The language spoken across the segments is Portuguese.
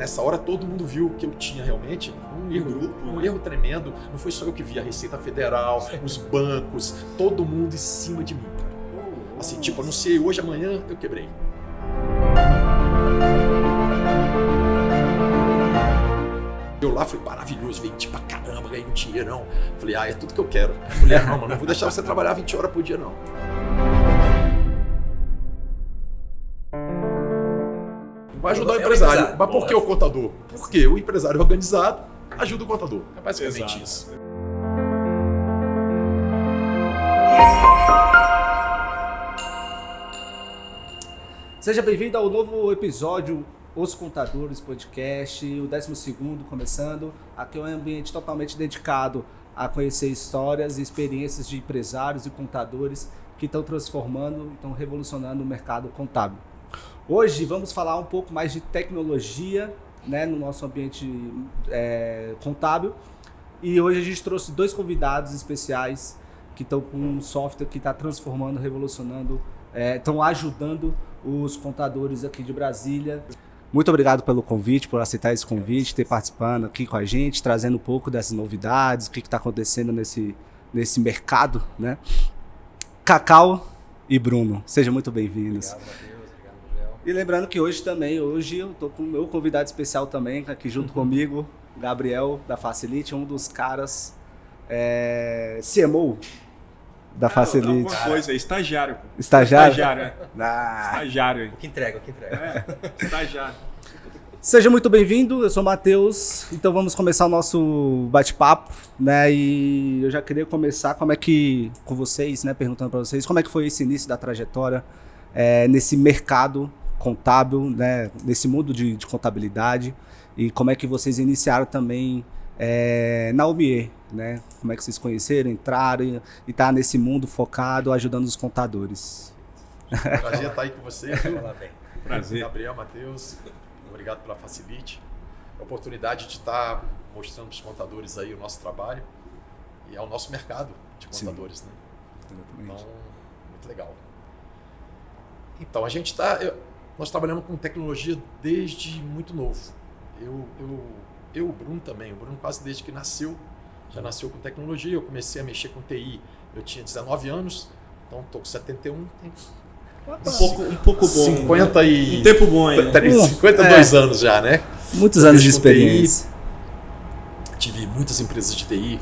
nessa hora todo mundo viu que eu tinha realmente um erro tremendo. Não foi só eu que vi, a Receita Federal, os bancos, todo mundo em cima de mim, cara. Assim, tipo, anunciei hoje, amanhã eu quebrei. Eu lá foi maravilhoso, vendi pra caramba, ganhei um dinheirão. Falei, é tudo que eu quero. Mulher, não, mano, não vou deixar você trabalhar 20 horas por dia, não. Vai ajudar o empresário. Mas por que o contador? Porque o empresário organizado ajuda o contador. É basicamente isso. Seja bem-vindo ao novo episódio Os Contadores Podcast, o 12º começando. Aqui é um ambiente totalmente dedicado a conhecer histórias e experiências de empresários e contadores que estão transformando, estão revolucionando o mercado contábil. Hoje vamos falar um pouco mais de tecnologia, né, no nosso ambiente contábil. E hoje a gente trouxe 2 convidados especiais que estão com um software que está transformando, revolucionando, estão ajudando os contadores aqui de Brasília. Muito obrigado pelo convite, por aceitar esse convite, ter participando aqui com a gente, trazendo um pouco dessas novidades, o que está acontecendo nesse mercado, né? Cacau e Bruno, sejam muito bem-vindos. Obrigado, Matheus. Obrigado, Gabriel. E lembrando que hoje eu estou com o meu convidado especial também, aqui junto comigo, Gabriel, da Facilite, um dos caras CMO da Facilite. Alguma coisa, estagiário. Estagiário? Estagiário. O que entrega. Estagiário. Seja muito bem-vindo, eu sou o Matheus, então vamos começar o nosso bate-papo, né? E eu já queria começar com vocês, né? Perguntando para vocês como é que foi esse início da trajetória nesse mercado contábil, né? Nesse mundo de contabilidade, e como é que vocês iniciaram também na OMIE, né? Como é que vocês conheceram, entraram e tá nesse mundo focado, ajudando os contadores. Prazer estar aí com você. Prazer. Gabriel, Matheus, obrigado pela Facilite. A oportunidade de estar mostrando para os contadores aí o nosso trabalho e ao nosso mercado de contadores, Sim. né? Exatamente. Então, muito legal. Então, nós trabalhamos com tecnologia desde muito novo. Eu, o Bruno também. O Bruno quase desde que nasceu, já nasceu com tecnologia. Eu comecei a mexer com TI, eu tinha 19 anos, então estou com 71. Um pouco bom. 50 e... Um tempo bom ainda. 52 anos já, né? Muitos anos de experiência. Tive muitas empresas de TI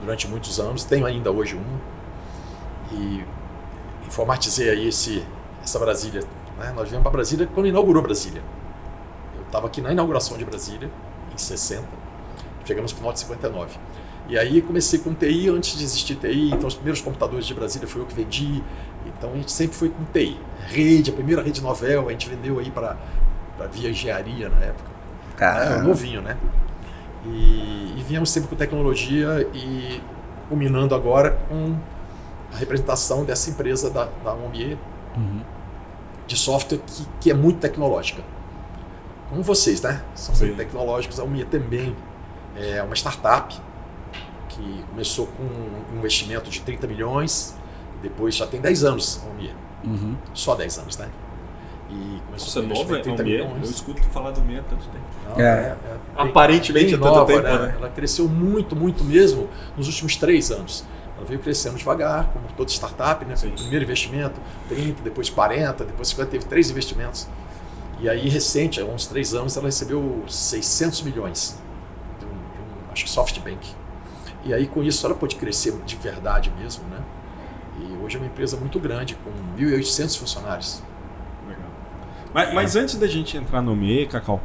durante muitos anos. Tenho ainda hoje E informatizei aí essa Brasília. Né? Nós viemos para Brasília quando inaugurou Brasília. Eu estava aqui na inauguração de Brasília, em 60. Chegamos no final de 59. E aí comecei com TI antes de existir TI. Então os primeiros computadores de Brasília foi eu que vendi. Então a gente sempre foi com TI. A primeira rede Novell, a gente vendeu aí para Via Engenharia na época. Novinho, né? E viemos sempre com tecnologia e culminando agora com a representação dessa empresa da OMIE de software que é muito tecnológica. Como vocês, né? São muito tecnológicos. A OMIE também é uma startup que começou com um investimento de 30 milhões, depois já tem 10 anos a OMIE. Só 10 anos, né? E começou com um investimento de 30 milhões. Eu escuto falar do OMIE há tanto tempo. Aparentemente há tanto tempo, né? Ela cresceu muito, muito mesmo nos últimos 3 anos. Ela veio crescendo devagar, como toda startup, né? O primeiro investimento, 30, depois 40, depois 50, teve 3 investimentos. E aí, recente, há uns 3 anos, ela recebeu 600 milhões de acho que SoftBank. E aí, com isso, ela pôde crescer de verdade mesmo, né? E hoje é uma empresa muito grande, com 1.800 funcionários. Legal. Mas antes da gente entrar no OMIE, Cacau,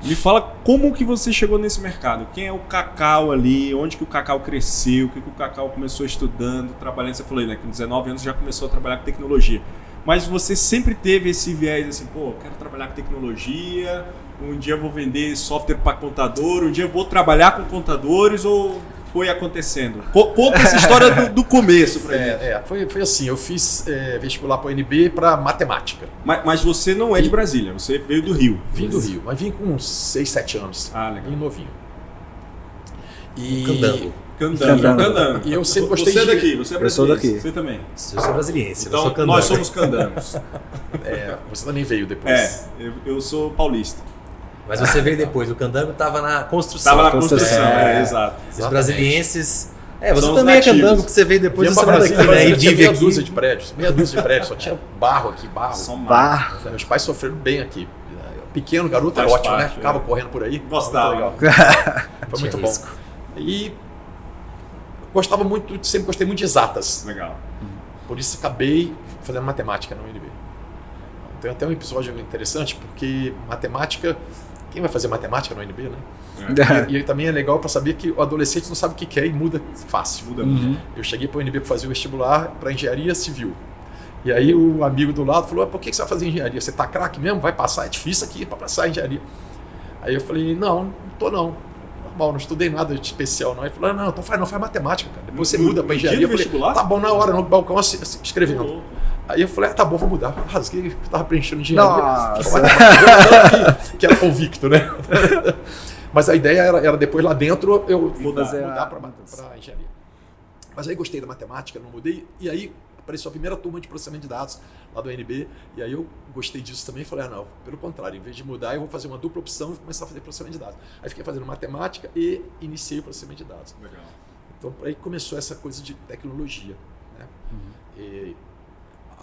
me fala como que você chegou nesse mercado. Quem é o Cacau ali? Onde que o Cacau cresceu? O que o Cacau começou estudando, trabalhando? Você falou aí, né? Com 19 anos já começou a trabalhar com tecnologia. Mas você sempre teve esse viés assim, quero trabalhar com tecnologia, um dia eu vou vender software para contador, um dia eu vou trabalhar com contadores, ou foi acontecendo? Conta essa história do começo pra gente. Foi assim, eu fiz vestibular para o UNB para matemática. Mas você não é de Brasília, você veio do Rio. Vim do Rio, mas vim com uns 6, 7 anos. Legal. Bem novinho. Candango. E eu sempre gostei Você é daqui, você é brasileiro. Eu sou daqui. Você também. Eu sou brasiliense, Então, eu sou candango. nós somos candangos. Você também veio depois. Eu sou paulista. Mas você veio depois, o Candango estava na construção. Tava na construção, exato. Os brasilienses... você São os também nativos. é Candango, porque você veio depois do Brasília, daqui, né? E tinha vive meia aqui. dúzia de prédios, só tinha barro aqui, barro. Só Barro. Meus pais sofreram bem aqui. Pequeno garoto era Faz ótimo, parte, né? Ficava correndo por aí. Gostava. Muito legal. Foi Tinha muito bom. risco. E sempre gostei muito de exatas. Legal. Por isso acabei fazendo matemática na UNB. Tem até um episódio interessante, porque matemática... Quem vai fazer matemática na UNB, né? E também é legal para saber que o adolescente não sabe o que quer e muda fácil. Muda muito. Eu cheguei para a UNB para fazer o vestibular para engenharia civil. E aí o amigo do lado falou, por que você vai fazer engenharia? Você tá craque mesmo? Vai passar? É difícil aqui para passar a engenharia. Aí eu falei, não tô não. Normal, não estudei nada de especial não. Ele falou, não, então faz mátemática, cara. Depois você muda para engenharia. Eu falei, tá bom, na hora, no balcão, escrevendo. Aí eu falei, tá bom, vou mudar. Rasguei, tava preenchendo engenharia. Que era convicto, né? Mas a ideia era depois lá dentro eu mudar para engenharia. Mas aí gostei da matemática, não mudei. E aí apareceu a primeira turma de processamento de dados lá do UNB. E aí eu gostei disso também. Falei, não, pelo contrário, em vez de mudar, eu vou fazer uma dupla opção e começar a fazer processamento de dados. Aí fiquei fazendo matemática e iniciei o processamento de dados. Legal. Então aí começou essa coisa de tecnologia, né? E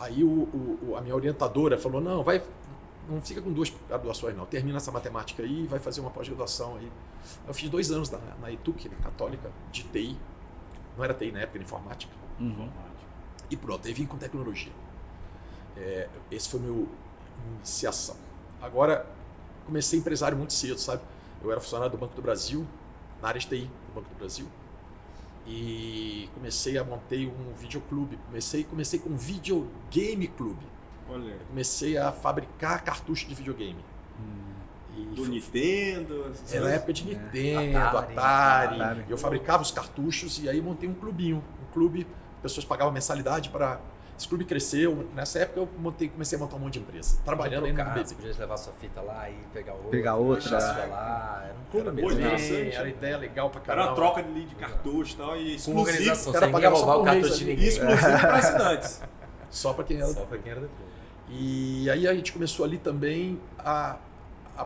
aí a minha orientadora falou, não fica com 2 graduações não, termina essa matemática aí e vai fazer uma pós-graduação aí. Eu fiz 2 anos na ETUC, católica, de TI, não era TI na época, era informática. E pronto, aí vim com tecnologia. Esse foi meu iniciação. Agora, comecei empresário muito cedo, sabe? Eu era funcionário do Banco do Brasil, na área de TI do Banco do Brasil. E montei um videoclube. Comecei com um videogame clube. Olha. Eu comecei a fabricar cartuchos de videogame. Do Nintendo? Era na época de Nintendo, Atari. Eu fabricava os cartuchos e aí montei um clubinho. Um clube, pessoas pagavam mensalidade para... Esse clube cresceu. Nessa época eu comecei a montar um monte de empresa. Trabalhando ainda no BB. Você podia levar sua fita lá e pegar outra. deixar lá. Era um clube Boa ideia. mesmo. Era ideia legal pra Era caramba. uma troca de cartucho e tal. E Com exclusivo. organização, cara sem ninguém pagava só roubar o por mês cartucho de ali. ninguém. Exclusivo para assinantes. Só para quem era. Só pra quem era depois. E aí a gente começou ali também a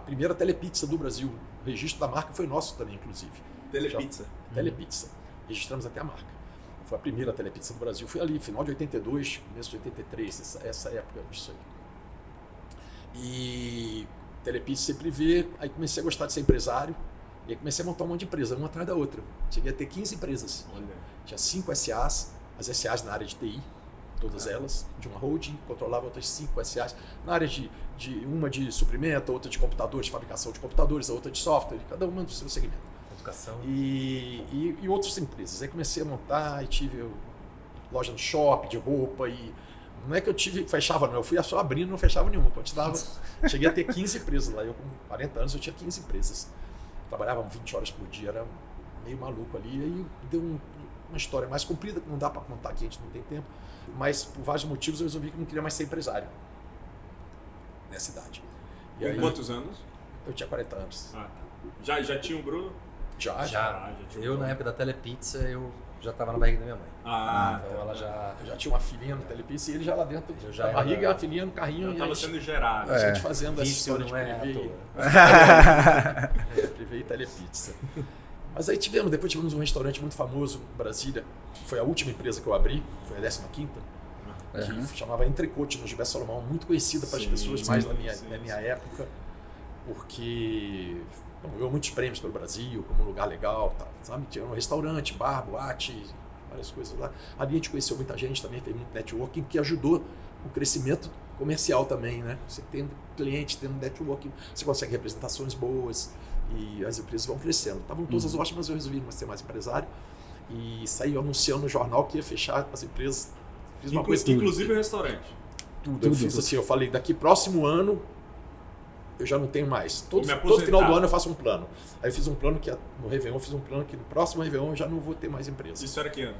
primeira telepizza do Brasil. O registro da marca foi nosso também, inclusive. Telepizza. Telepizza. Registramos até a marca. Foi a primeira telepizza do Brasil. Foi ali, final de 82, começo de 83, essa época disso aí. E telepizza sempre vê, aí comecei a gostar de ser empresário. E aí comecei a montar um monte de empresa, uma atrás da outra. Cheguei a ter 15 empresas. Olha. Tinha 5 SAs, as SAs na área de TI, todas elas, de uma holding, controlava outras 5 SAs na área uma de suprimento, outra de computadores, de fabricação de computadores, a outra de software, cada uma do seu segmento. Educação. E outras empresas. Aí comecei a montar e tive loja no shopping de roupa e não é que eu fechava não, eu fui só abrindo, não fechava nenhuma, continuava. Cheguei a ter 15 empresas lá, eu com 40 anos eu tinha 15 empresas. Trabalhava 20 horas por dia, era meio maluco ali, e aí deu uma história mais comprida, que não dá para contar aqui, a gente não tem tempo, mas por vários motivos eu resolvi que não queria mais ser empresário nessa idade. E Com aí, quantos anos? eu tinha 40 anos. Já tinha o Bruno? Já. Eu, na época da Telepizza, eu já estava na barriga da minha mãe. Então ela já... Eu já tinha uma filhinha no Telepizza e ele já lá dentro Eu já da barriga, era- a filhinha no carrinho. Eu e estava aí, sendo gerado. a gente fazendo essa Vício história de não é à privê. toa. Privê e Telepizza. Mas aí depois tivemos um restaurante muito famoso em Brasília, foi a última empresa que eu abri, foi a 15ª, que chamava Entrecote, no Gilberto Salomão, muito conhecida para as pessoas mais da minha época, porque ganhou muitos prêmios pelo Brasil, como um lugar legal, tá, sabe? Tinha um restaurante, bar, boate, várias coisas lá. Ali a gente conheceu muita gente também, fez muito networking, que ajudou o crescimento comercial também, né? Você tendo clientes, tendo networking, você consegue representações boas e as empresas vão crescendo. Estavam todas ótimas, eu resolvi não ser mais empresário e saí anunciando no jornal que ia fechar as empresas. Fiz uma coisa Inclusive o restaurante. tudo. Eu fiz assim, eu falei, daqui próximo ano eu já não tenho mais. Todo me aposentar. final do ano eu faço um plano. Aí eu fiz um plano que no Réveillon, eu fiz um plano que no próximo Réveillon eu já não vou ter mais empresa. Isso era que ano?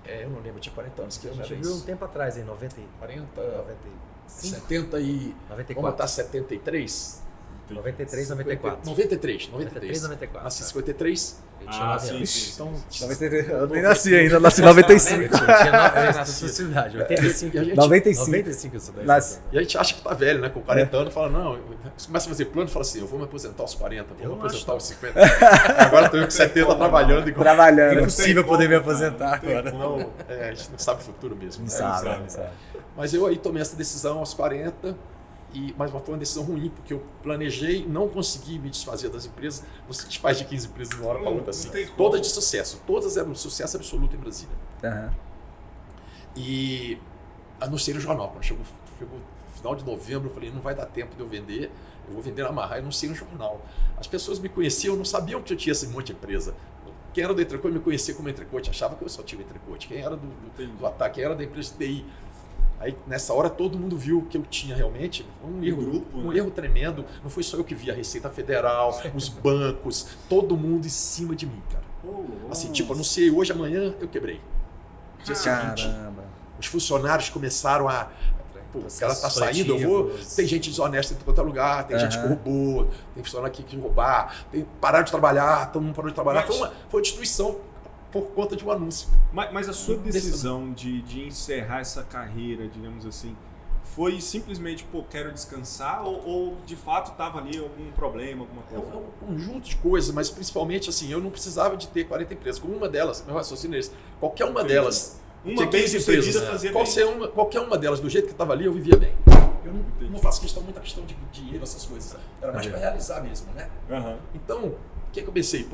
Eu não lembro, eu tinha 40 anos, que A ano gente era viu um isso? tempo atrás, em 90, 40, 95, 70 e... 94. Vamos botar 73? 93, 94. 93. 94. Nasci em 53. Eu tinha 9 anos. sim. Então, 93, eu nem nasci ainda, nasci em 95. Eu tinha 9 anos na sua cidade. 85. 95. Eu sou da Nasci. E a gente acha que tá velho, né? Com 40 anos, fala, não, você começa a fazer plano e fala assim, eu vou me aposentar aos 40, vou me aposentar aos 50. Agora tô eu com 70 trabalhando igual. Trabalhando. É impossível poder me aposentar agora. Não, a gente não sabe o futuro mesmo. Não né? sabe. Mas eu aí tomei essa decisão aos 40, mas foi uma decisão ruim, porque eu planejei, não consegui me desfazer das empresas. Você se desfaz de 15 empresas de uma hora para outra, assim. Todas de sucesso, todas eram um sucesso absoluto em Brasília. Uhum. E anunciei no jornal. Quando chegou final de novembro, eu falei, não vai dar tempo de eu vender, eu vou vender na Marra. Eu anunciei no jornal. As pessoas me conheciam, não sabiam que eu tinha esse monte de empresa. Quem era do Entrecote me conhecia como Entrecote, achava que eu só tinha Entrecote. Quem era do Ataque, quem era da empresa de TI. Aí, nessa hora, todo mundo viu que eu tinha realmente um erro tremendo. Não foi só eu que vi, a Receita Federal, os bancos, todo mundo em cima de mim, cara. Assim, tipo, anunciei hoje, amanhã, eu quebrei. Dia seguinte, os funcionários começaram a... Pô, o cara tá saindo, eu vou... Tem gente desonesta em todo lugar, tem gente que roubou, tem funcionário aqui que roubar, tem parar de trabalhar, todo mundo parou de trabalhar. Foi uma destruição por conta de um anúncio. Mas a sua decisão de encerrar essa carreira, digamos assim, foi simplesmente, quero descansar ou de fato estava ali algum problema, alguma coisa? É um conjunto de coisas, mas principalmente assim, eu não precisava de ter 40 empresas. Como uma delas, meu raciocínio é esse, qualquer uma delas, uma bem sucedida fazia bem. Qualquer uma delas, do jeito que estava ali, eu vivia bem. Eu não faço muita questão de dinheiro, essas coisas. Era mais para realizar mesmo, né? Uhum. Então, o que eu pensei?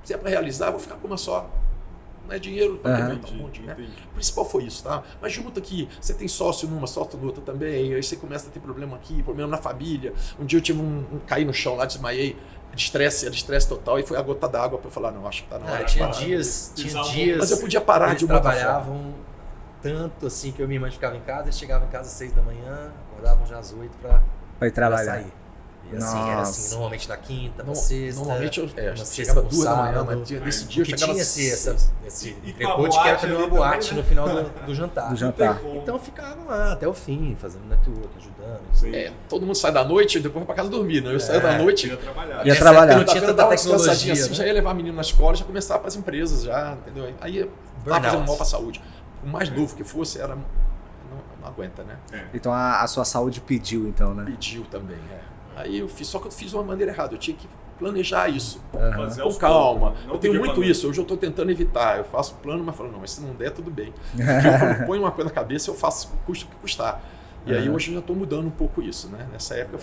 Se é para realizar, eu vou ficar com uma só. Não é dinheiro, um monte, né? O principal foi isso, tá? Mas junta que você tem sócio numa, sócio na outra também, aí você começa a ter problema aqui, problema na família. Um dia eu tive caí no chão lá, desmaiei, de estresse total, e foi a gota d'água para eu falar, não, acho que tá na hora. Tinha dias. Mas eu podia parar de uma outra forma. Trabalhavam tanto assim que eu e minha irmã ficava em casa, eles chegavam em casa às 6 da manhã, acordavam já às 8 para trabalhar. E assim, era assim, normalmente na quinta, na sexta. Normalmente eu sexta chegava 2 da manhã, mas nesse dia eu chegava tinha esse Entrecote que era também uma boate no final do jantar. Então ficavam lá até o fim, fazendo network, ajudando. Todo mundo sai da noite e depois vai pra casa dormir, né? Eu saía da noite. Ia trabalhar. Não tinha tanta tecnologia. Assim, já ia levar menino na escola, já começava para as empresas, já, entendeu? Aí tava fazendo mal pra saúde. O mais novo que fosse, era. Não aguenta, né? Então a sua saúde pediu, então, né? Pediu também, Aí eu fiz, só que eu fiz de uma maneira errada, eu tinha que planejar isso. Fazer com calma. Eu tenho muito isso, hoje eu estou tentando evitar. Eu faço plano, mas falo, não, mas se não der, tudo bem. Porque eu ponho uma coisa na cabeça, eu faço custo que custar. E aí hoje eu já estou mudando um pouco isso, né? Nessa época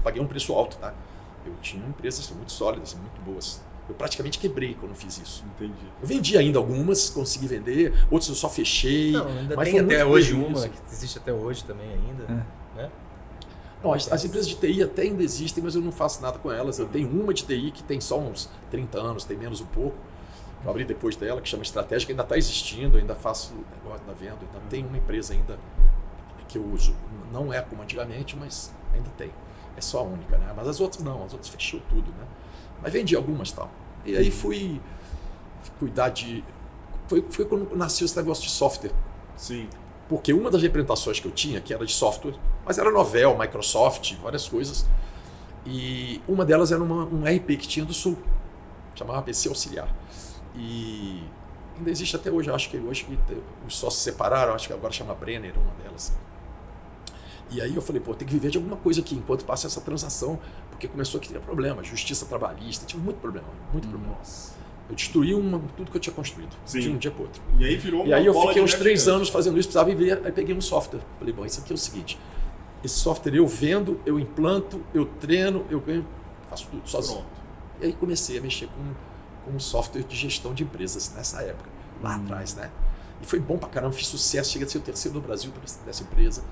paguei um preço alto, tá? Eu tinha empresas muito sólidas, muito boas. Eu praticamente quebrei quando fiz isso. Entendi. Eu vendi ainda algumas, consegui vender, outras eu só fechei. Não, ainda mas tem até hoje uma, que existe até hoje também ainda. Né? Não, as empresas de TI até ainda existem, mas eu não faço nada com elas. Eu tenho uma de TI que tem só uns 30 anos, tem menos um pouco. Eu abri depois dela, que chama Estratégica, ainda está existindo, ainda faço negócio da venda, ainda tem uma empresa ainda que eu uso. Não é como antigamente, mas ainda tem. É só a única, né? Mas as outras não, as outras fechou tudo, né? Mas vendi algumas e tal. E aí fui cuidar de... Foi quando nasceu esse negócio de software. Sim. Porque uma das representações que eu tinha, que era de software, mas era Novell, Microsoft, várias coisas. E uma delas era um RP que tinha do Sul, chamava PC Auxiliar. E ainda existe até hoje, acho que hoje os sócios se separaram, acho que agora chama Brenner, uma delas. E aí eu falei, tem que viver de alguma coisa aqui enquanto passa essa transação, porque começou a ter problema, justiça trabalhista, tive muito problema, muito problema. Eu destruí tudo que eu tinha construído, de um dia para outro. E aí virou E aí eu fiquei uns 3 anos fazendo isso, precisava viver, aí peguei um software. Falei, isso aqui é o seguinte, esse software eu vendo, eu implanto, eu treino, eu ganho, faço tudo sozinho. E aí comecei a mexer com um software de gestão de empresas nessa época, lá atrás, né? E foi bom pra caramba, fiz sucesso, cheguei a ser o 3º do Brasil dessa empresa.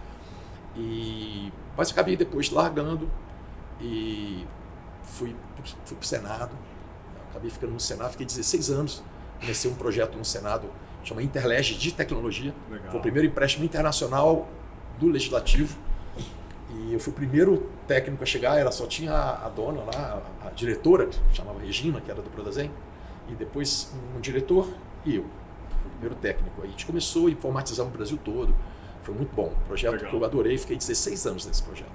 Mas acabei depois largando e fui pro Senado. Acabei ficando no Senado, fiquei 16 anos. Comecei um projeto no Senado, chama Interlege de Tecnologia. Legal. Foi o primeiro empréstimo internacional do Legislativo. E eu fui o primeiro técnico a chegar, só tinha a dona lá, a diretora, que chamava Regina, que era do Prodazem, e depois um diretor e eu. Fui o primeiro técnico. Aí a gente começou a informatizar o Brasil todo. Foi muito bom. Um projeto que eu adorei, fiquei 16 anos nesse projeto.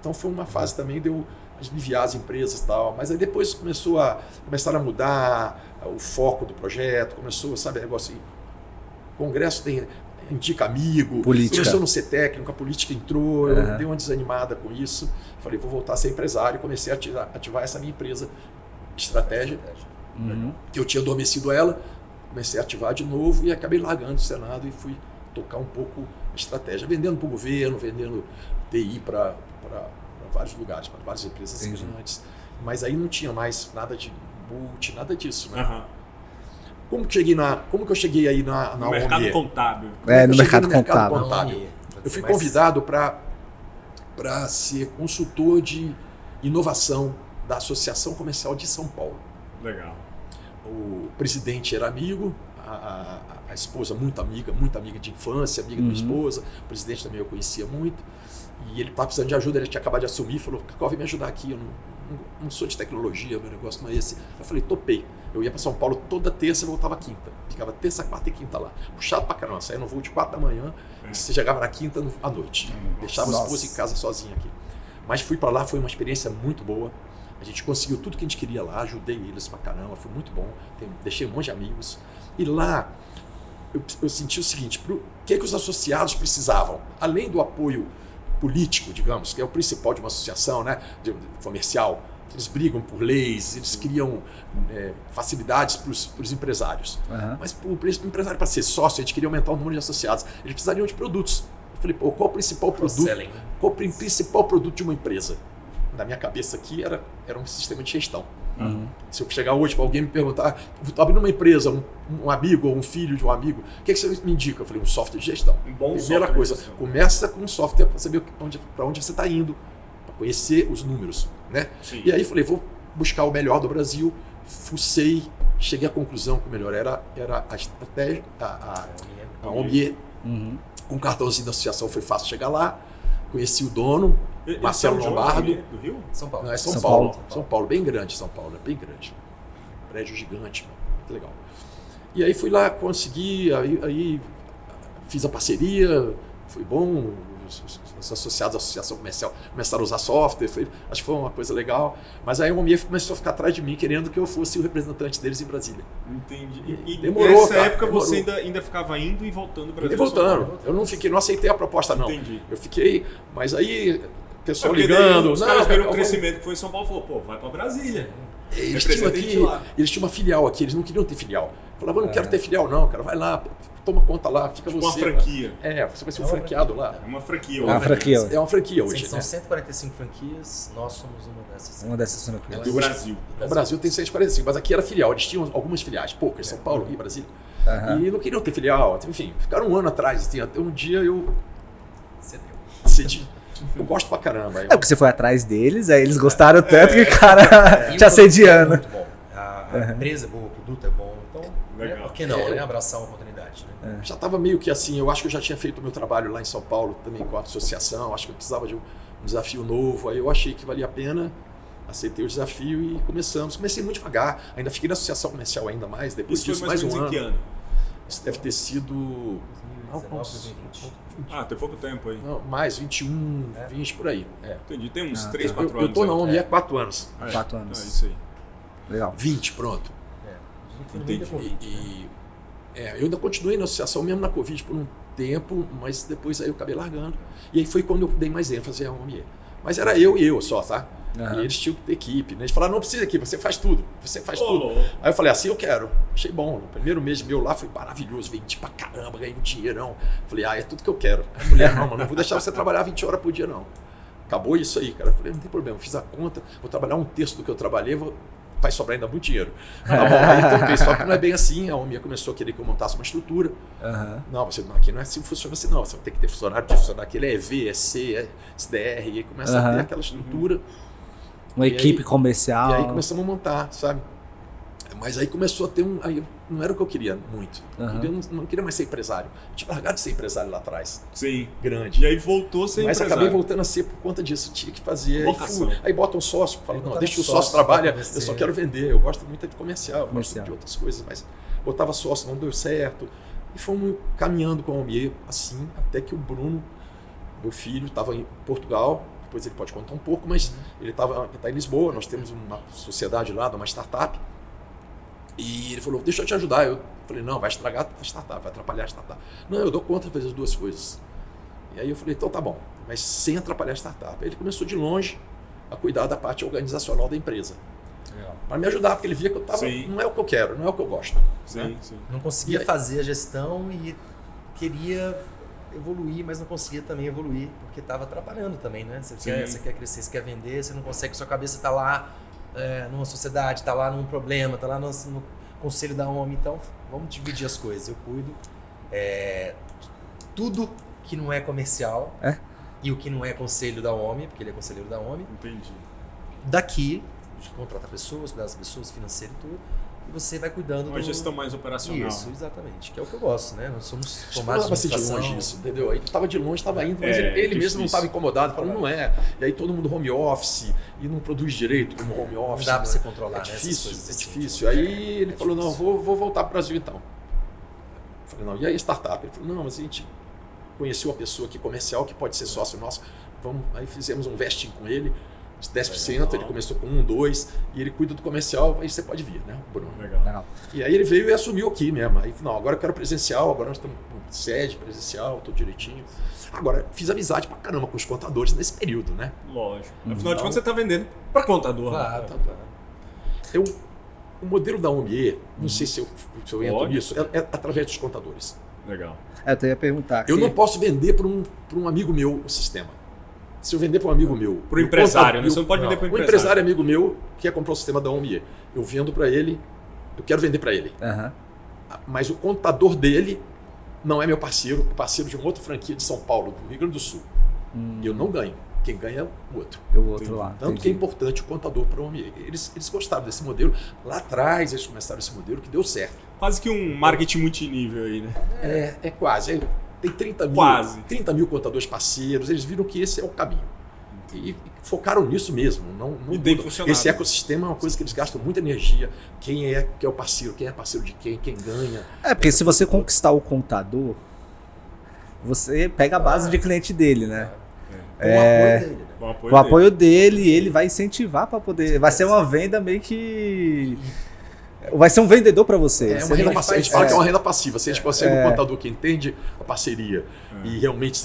Então foi uma fase também de eu aliviar as empresas e tal. Mas aí depois começaram a mudar o foco do projeto, começou, sabe, negócio assim, congresso indica amigo, começou a não ser técnico, a política entrou, eu dei uma desanimada com isso, falei, vou voltar a ser empresário, e comecei a ativar essa minha empresa de estratégia, que eu tinha adormecido ela, comecei a ativar de novo e acabei largando o Senado e fui tocar um pouco a estratégia, vendendo para o governo, vendendo TI para vários lugares, para várias empresas grandes, mas aí não tinha mais nada de multi, nada disso, né? Como que eu cheguei aí na no mercado contábil? No mercado contábil. Eu fui convidado para ser consultor de inovação da Associação Comercial de São Paulo. Legal. O presidente era amigo, a esposa muito amiga de infância, amiga da minha esposa, o presidente também eu conhecia muito, e ele estava precisando de ajuda, ele tinha acabado de assumir, falou, Cacau, vem me ajudar aqui, eu não sou de tecnologia, meu negócio não é esse. Eu falei, topei. Eu ia para São Paulo toda terça e voltava quinta. Ficava terça, quarta e quinta lá. Puxado pra caramba, saía no voo de 4 da manhã, e você chegava na quinta à noite. Deixava a esposa em casa sozinha aqui. Mas fui para lá, foi uma experiência muito boa. A gente conseguiu tudo que a gente queria lá, ajudei eles pra caramba, foi muito bom. Deixei um monte de amigos. E lá eu senti o seguinte, o que os associados precisavam? Além do apoio político, digamos, que é o principal de uma associação, né, comercial, eles brigam por leis, eles criam facilidades para os empresários. Mas o empresário, para ser sócio, a gente queria aumentar o número de associados. Eles precisariam de produtos. Eu falei, qual o principal produto? Qual o principal produto de uma empresa? Na minha cabeça aqui era um sistema de gestão. Se eu chegar hoje para alguém me perguntar, estou abrindo uma empresa, um amigo ou um filho de um amigo, o que você me indica? Eu falei, um software de gestão. Primeira coisa, começa com um software para saber para onde você está indo, para conhecer os números. Né? E aí falei, vou buscar o melhor do Brasil, fucei, cheguei à conclusão que o melhor era a estratégia, a Omie. Com o cartãozinho da associação foi fácil chegar lá, conheci o dono, Marcelo Lombardo. Do Rio? São Paulo. Não, é São Paulo. São Paulo, bem grande São Paulo, é bem grande. Prédio gigante, muito legal. E aí fui lá, consegui, aí fiz a parceria, foi bom, os associados da associação comercial começaram a usar software, acho que foi uma coisa legal, mas aí a Omie começou a ficar atrás de mim, querendo que eu fosse o representante deles em Brasília. Entendi. E demorou, nessa época você ainda ficava indo e voltando para Brasília? E voltando. Eu não aceitei a proposta, não. Entendi. Eu fiquei, mas aí o pessoal ligando... Os caras viram o crescimento que foi em São Paulo e falou, vai para Brasília. Eles tinham uma filial aqui, eles não queriam ter filial. Falavam, não quero ter filial não, cara, vai lá, toma conta lá, fica tipo você. Uma franquia. Você vai ser um franqueado lá. É uma franquia. É uma franquia hoje. São 145 franquias, nós somos uma dessas franquias. Do Brasil. O Brasil tem 145, mas aqui era filial, eles tinham algumas filiais, poucas, São Paulo, Rio, Brasília. E não queriam ter filial, enfim, ficaram um ano atrás, assim, até um dia eu cedi. Eu gosto pra caramba. Porque você foi atrás deles, aí eles gostaram tanto que o cara te assediando. É muito bom. A empresa é boa, o produto é bom, então por que não, né? Abraçar uma oportunidade. Né? Já estava meio que assim, eu acho que eu já tinha feito o meu trabalho lá em São Paulo também com a associação, acho que eu precisava de um desafio novo, aí eu achei que valia a pena, aceitei o desafio e comecei muito devagar, ainda fiquei na associação comercial ainda mais, depois disso mais um ano. Que ano? Isso deve ter sido... 2020. Tem pouco tempo aí. Não, mais 21, 20 por aí. Entendi, tem uns 3, 4 anos. Eu tô na Omie há 4 anos. 4 anos. É isso aí. Legal. 20, pronto. Eu ainda continuei na associação, mesmo na Covid, por um tempo, mas depois aí eu acabei largando. E aí foi quando eu dei mais ênfase à Omie. Mas era eu só, tá? E eles tinham que ter equipe, né? Eles falaram, não precisa aqui, você faz tudo, tudo. Aí eu falei, assim eu quero. Achei bom. No primeiro mês meu lá foi maravilhoso, vendi pra caramba, ganhei um dinheirão. Falei, é tudo que eu quero. A mulher, não vou deixar você trabalhar 20 horas por dia, não. Acabou isso aí, cara. Eu falei, não tem problema, fiz a conta, vou trabalhar um terço do que eu trabalhei, vai sobrar ainda muito dinheiro. Tá bom, aí toquei, só que não é bem assim, a Omie começou a querer que eu montasse uma estrutura. Não, aqui não é assim que funciona assim, não. Você vai ter que ter funcionário, aqui ele é EV, é C, é SDR, e aí começa a ter aquela estrutura. Uma equipe comercial. E aí começamos a montar, sabe? Mas aí começou a ter aí não era o que eu queria muito. Eu não queria mais ser empresário. Eu tinha largado de ser empresário lá atrás. Sim. Grande. E aí voltou a ser Mas empresário. acabei voltando a ser por conta disso. Tinha que fazer. Aí bota um sócio, fala, não, deixa o sócio sócio trabalha, eu só quero vender. Eu gosto muito de comercial, eu gosto de outras coisas, mas botava sócio, não deu certo. E fomos caminhando com a Omie assim, até que o Bruno, meu filho, estava em Portugal, depois ele pode contar um pouco, mas ele tá em Lisboa, nós temos uma sociedade lá, uma startup, e ele falou, deixa eu te ajudar. Eu falei, não, vai estragar a startup, vai atrapalhar a startup. Não, eu dou conta de fazer as duas coisas. E aí eu falei, então tá bom, mas sem atrapalhar a startup. Aí ele começou de longe a cuidar da parte organizacional da empresa. Para me ajudar, porque ele via que eu estava, não é o que eu quero, não é o que eu gosto. Né? Não conseguia fazer a gestão e queria evoluir, mas não conseguia também evoluir, porque estava atrapalhando também, né? Você quer crescer, você quer vender, você não consegue, sua cabeça está lá numa sociedade, está lá num problema, está lá no conselho da OMI, então vamos dividir as coisas. Eu cuido tudo que não é comercial e o que não é conselho da OMI, porque ele é conselheiro da OMI. Entendi. Daqui, contrata pessoas, cuidar das pessoas, financeiro e tudo. E você vai cuidando uma gestão mais operacional. Isso, exatamente. Que é o que eu gosto, né? Nós somos formados de longe isso, entendeu? Aí estava de longe, estava indo, mas ele mesmo não estava incomodado, falando, não é. E aí todo mundo home office e não produz direito como home office. Não dá para você controlar, é difícil, né? É difícil. Aí ele falou, não, vou voltar para o Brasil então. Eu falei, não, e aí startup? Ele falou, não, mas a gente conheceu uma pessoa aqui comercial que pode ser sócio nosso. Aí fizemos um vesting com ele. 10%, ele começou com 1, 2, e ele cuida do comercial, aí você pode vir, né, Bruno? Legal. E aí ele veio e assumiu aqui mesmo. Aí, não, agora eu quero presencial, agora nós estamos com sede presencial, tudo direitinho. Agora, fiz amizade pra caramba com os contadores nesse período, né? Lógico. Afinal de contas, você está vendendo para contador. Claro. O modelo da OMIE, não sei se eu entro nisso, é através dos contadores. Legal. Eu ia perguntar. Eu não posso vender para um amigo meu o sistema. Se eu vender para um amigo meu... Para o empresário, né? Você não pode vender para o empresário. O empresário amigo meu quer comprar o sistema da OMIE. Eu vendo para ele, eu quero vender para ele. Mas o contador dele não é meu parceiro, é parceiro de uma outra franquia de São Paulo, do Rio Grande do Sul. E eu não ganho. Quem ganha é o outro. O outro lá. Tanto que é importante o contador para o OMIE. Eles gostaram desse modelo. Lá atrás eles começaram esse modelo que deu certo. Quase que um marketing multinível aí, né? É quase. Tem 30 mil contadores parceiros, eles viram que esse é o caminho. E focaram nisso mesmo. Não esse ecossistema é uma coisa que eles gastam muita energia. Quem é o parceiro? Quem é parceiro de quem? Quem ganha? Porque se você conquistar o contador, você pega a base de cliente dele, né? Com o apoio dele, ele vai incentivar para poder... Vai ser uma venda meio que... Vai ser um vendedor para você. Uma renda passiva. A gente fala que é uma renda passiva. Se a gente consegue um contador que entende a parceria e realmente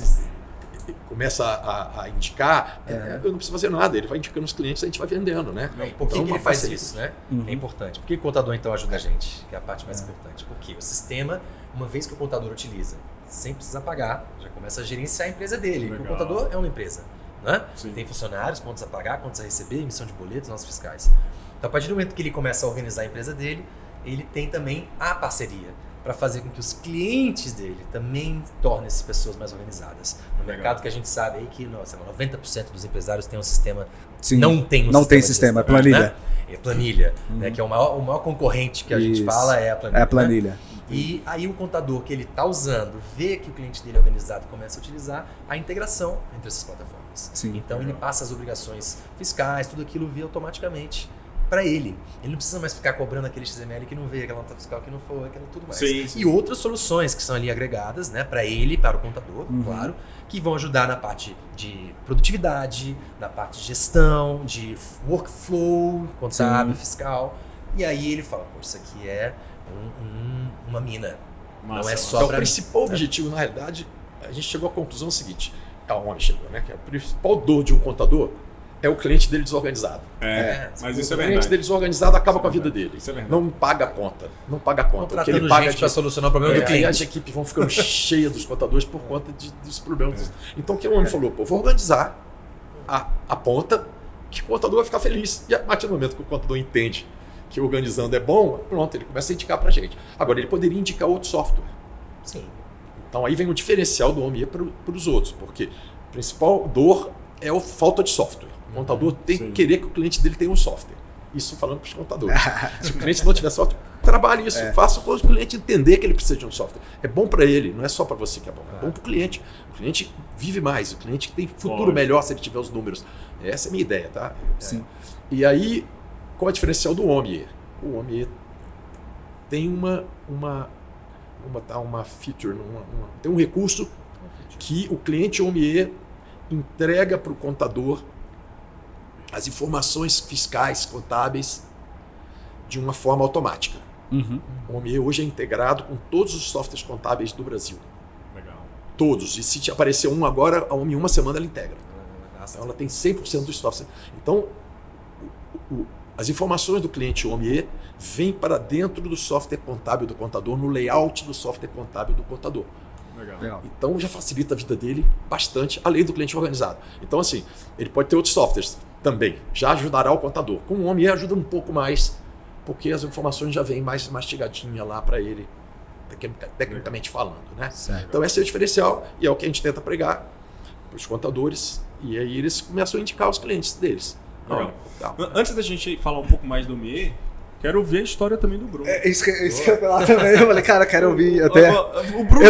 começa a indicar, eu não preciso fazer nada. Ele vai indicando os clientes, a gente vai vendendo, né? Por que ele faz isso, né? É importante. Por que o contador então ajuda a gente? Que é a parte mais importante. Porque o sistema, uma vez que o contador utiliza, sem precisar pagar, já começa a gerenciar a empresa dele. Porque o contador é uma empresa, né? Tem funcionários, contas a pagar, contas a receber, emissão de boletos, notas fiscais. Então, a partir do momento que ele começa a organizar a empresa dele, ele tem também a parceria para fazer com que os clientes dele também tornem essas pessoas mais organizadas. No mercado que a gente sabe aí que 90% dos empresários têm um sistema... Sim, não tem sistema, é planilha. Né? É planilha, né? Que é o maior concorrente que a gente fala é a planilha. É a planilha. Né? E aí o contador que ele está usando, vê que o cliente dele é organizado e começa a utilizar a integração entre essas plataformas. Então ele passa as obrigações fiscais, tudo aquilo via automaticamente para ele. Ele não precisa mais ficar cobrando aquele XML que não veio, aquela nota fiscal que não foi, aquela tudo mais. E outras soluções que são ali agregadas, né, para ele, para o contador, claro, que vão ajudar na parte de produtividade, na parte de gestão, de workflow, contábil, fiscal. E aí ele fala, pô, isso aqui é uma mina. Não é só o principal objetivo, na realidade, a gente chegou à conclusão seguinte, chegou, né, que a principal dor de um contador é o cliente dele desorganizado. Mas isso é verdade. O cliente dele desorganizado acaba com a vida dele. Isso é verdade. Não paga a conta. Contratando ele paga gente para solucionar o problema do cliente. Aí as equipes vão ficando cheias dos contadores por conta dos problemas. Então o que o homem falou? Vou organizar a ponta que o contador vai ficar feliz. E a partir do momento que o contador entende que organizando é bom, pronto, ele começa a indicar para a gente. Agora, ele poderia indicar outro software. Então aí vem o diferencial do OMIE para os outros, porque a principal dor é a falta de software. O contador tem que querer que o cliente dele tenha um software. Isso falando para os contadores. Se o cliente não tiver software, trabalhe isso. Faça com o cliente entender que ele precisa de um software. É bom para ele, não é só para você que é bom. É bom para o cliente. O cliente vive mais, o cliente tem futuro melhor se ele tiver os números. Essa é a minha ideia, tá? E aí, qual é o diferencial do OMIE? O OMIE tem uma feature, tem um recurso que o cliente OMIE entrega para o contador as informações fiscais, contábeis, de uma forma automática. O OMIE hoje é integrado com todos os softwares contábeis do Brasil. Legal. Todos. E se te aparecer um agora, a OMIE em uma semana ela integra. Então ela tem 100% dos softwares. Então, as informações do cliente OMIE vêm para dentro do software contábil do contador, no layout do software contábil do contador. Legal. Então já facilita a vida dele bastante, além do cliente organizado. Então, assim, ele pode ter outros softwares também, já ajudará o contador. Com o OMIE ajuda um pouco mais, porque as informações já vêm mais mastigadinha lá para ele, tecnicamente falando, né? Certo. Então esse é o diferencial e é o que a gente tenta pregar para os contadores, e aí eles começam a indicar os clientes deles. Legal. Tá. Antes da gente falar um pouco mais do OMIE, quero ouvir a história também do Bruno. Isso que eu ia falar também. Eu falei, cara, quero ouvir até. O Bruno,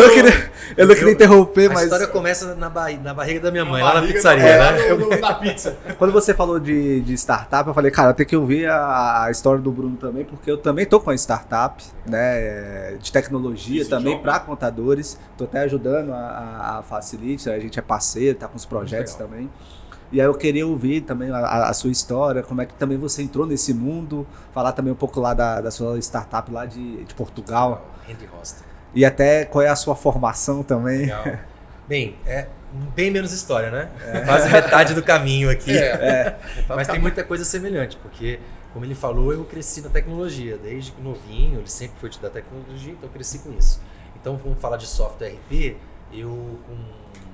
Eu não queria interromper, mas. A história começa na barriga da minha mãe, Na lá na barriga pizzaria, da- né? da pizza. Quando você falou de startup, eu falei, cara, eu tenho que ouvir a história do Bruno também, porque eu também tô com uma startup, né, de tecnologia Esse também jogo. para contadores. Tô até ajudando a Facilite, a gente é parceiro, tá com os projetos legal. também. E aí eu queria ouvir também a sua história, como é que também você entrou nesse mundo, falar também um pouco lá da sua startup lá de Portugal, Henry Roster. e até qual é a sua formação também. Legal. Bem, é bem menos história, né? Quase metade do caminho aqui. Mas tem muita coisa semelhante, porque, como ele falou, eu cresci na tecnologia. Desde novinho, ele sempre foi da tecnologia, então eu cresci com isso. Então, vamos falar de software RP, eu com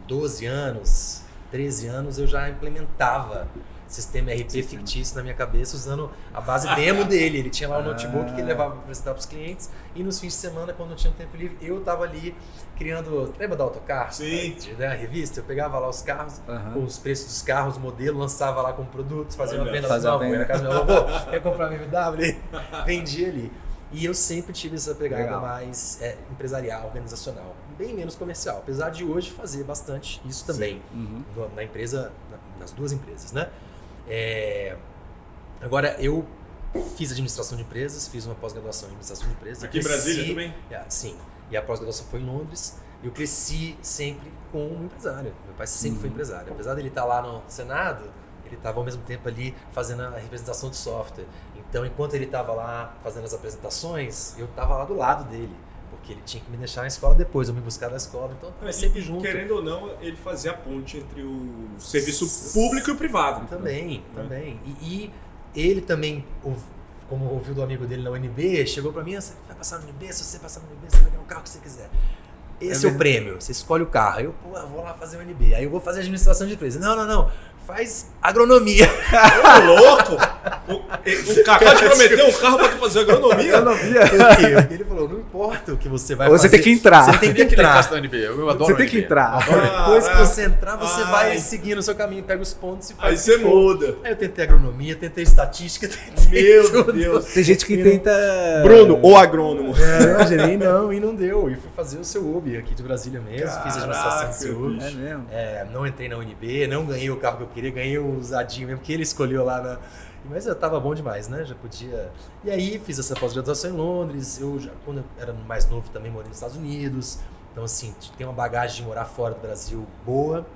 12 anos, 13 anos, eu já implementava sistema RP fictício na minha cabeça, usando a base demo dele. Ele tinha lá o notebook que ele levava para apresentar para os clientes, e nos fins de semana, quando eu tinha um tempo livre, eu estava ali criando... Lembra da Autocar? Sim. A revista? Eu pegava lá os carros, Aham. com os preços dos carros, modelo, lançava lá com produtos, fazia uma Olha, venda. fazia Não, a fui venda. na casa do meu avô, quer comprar BMW? Vendia ali. E eu sempre tive essa pegada Legal. mais empresarial, organizacional, bem menos comercial, apesar de hoje fazer bastante isso também, Uhum. na empresa, nas duas empresas, né? Agora, eu fiz administração de empresas, fiz uma pós-graduação em administração de empresas. Aqui em Brasília também? Sim, e a pós-graduação foi em Londres. Eu cresci sempre com um empresário. Meu pai sempre foi empresário. Apesar dele estar lá no Senado, ele estava ao mesmo tempo ali fazendo a representação de software. Então, enquanto ele estava lá fazendo as apresentações, eu estava lá do lado dele, porque ele tinha que me deixar na escola depois, eu me buscar na escola. Então, eu estava sempre junto. Querendo ou não, ele fazia a ponte entre o serviço público e o privado. Também. E ele também, como ouviu do amigo dele na UNB, chegou pra mim: você vai passar no UNB, se você passar no UNB, você vai ganhar o carro que você quiser. Esse é o prêmio, você escolhe o carro. Aí eu vou lá fazer o UNB, aí eu vou fazer administração de empresa. Não, faz agronomia. Ô, louco! O Cacá te prometeu um carro pra tu fazer agronomia? Por quê? Porque ele falou: não importa o que você vai Você fazer. tem que entrar. Você tem que entrar. da UNB. Eu adoro Você o tem que UNB. entrar. Depois que você entrar, você Ai. vai seguindo o seu caminho, pega os pontos e faz Aí o que você for. muda. Aí eu tentei agronomia, tentei estatística, tentei Meu tudo. Deus. Tem gente que tenta. Bruno, o agrônomo. E não deu. E fui fazer o seu UB aqui de Brasília mesmo. Fiz administração do seu UB. É mesmo. Não entrei na UNB, não ganhei o carro que eu queria, ganhei o usadinho mesmo, que ele escolheu lá na... Mas eu tava bom demais, né? Já podia... E aí fiz essa pós-graduação em Londres. Quando eu era mais novo, também morei nos Estados Unidos. Então, assim, tem uma bagagem de morar fora do Brasil boa.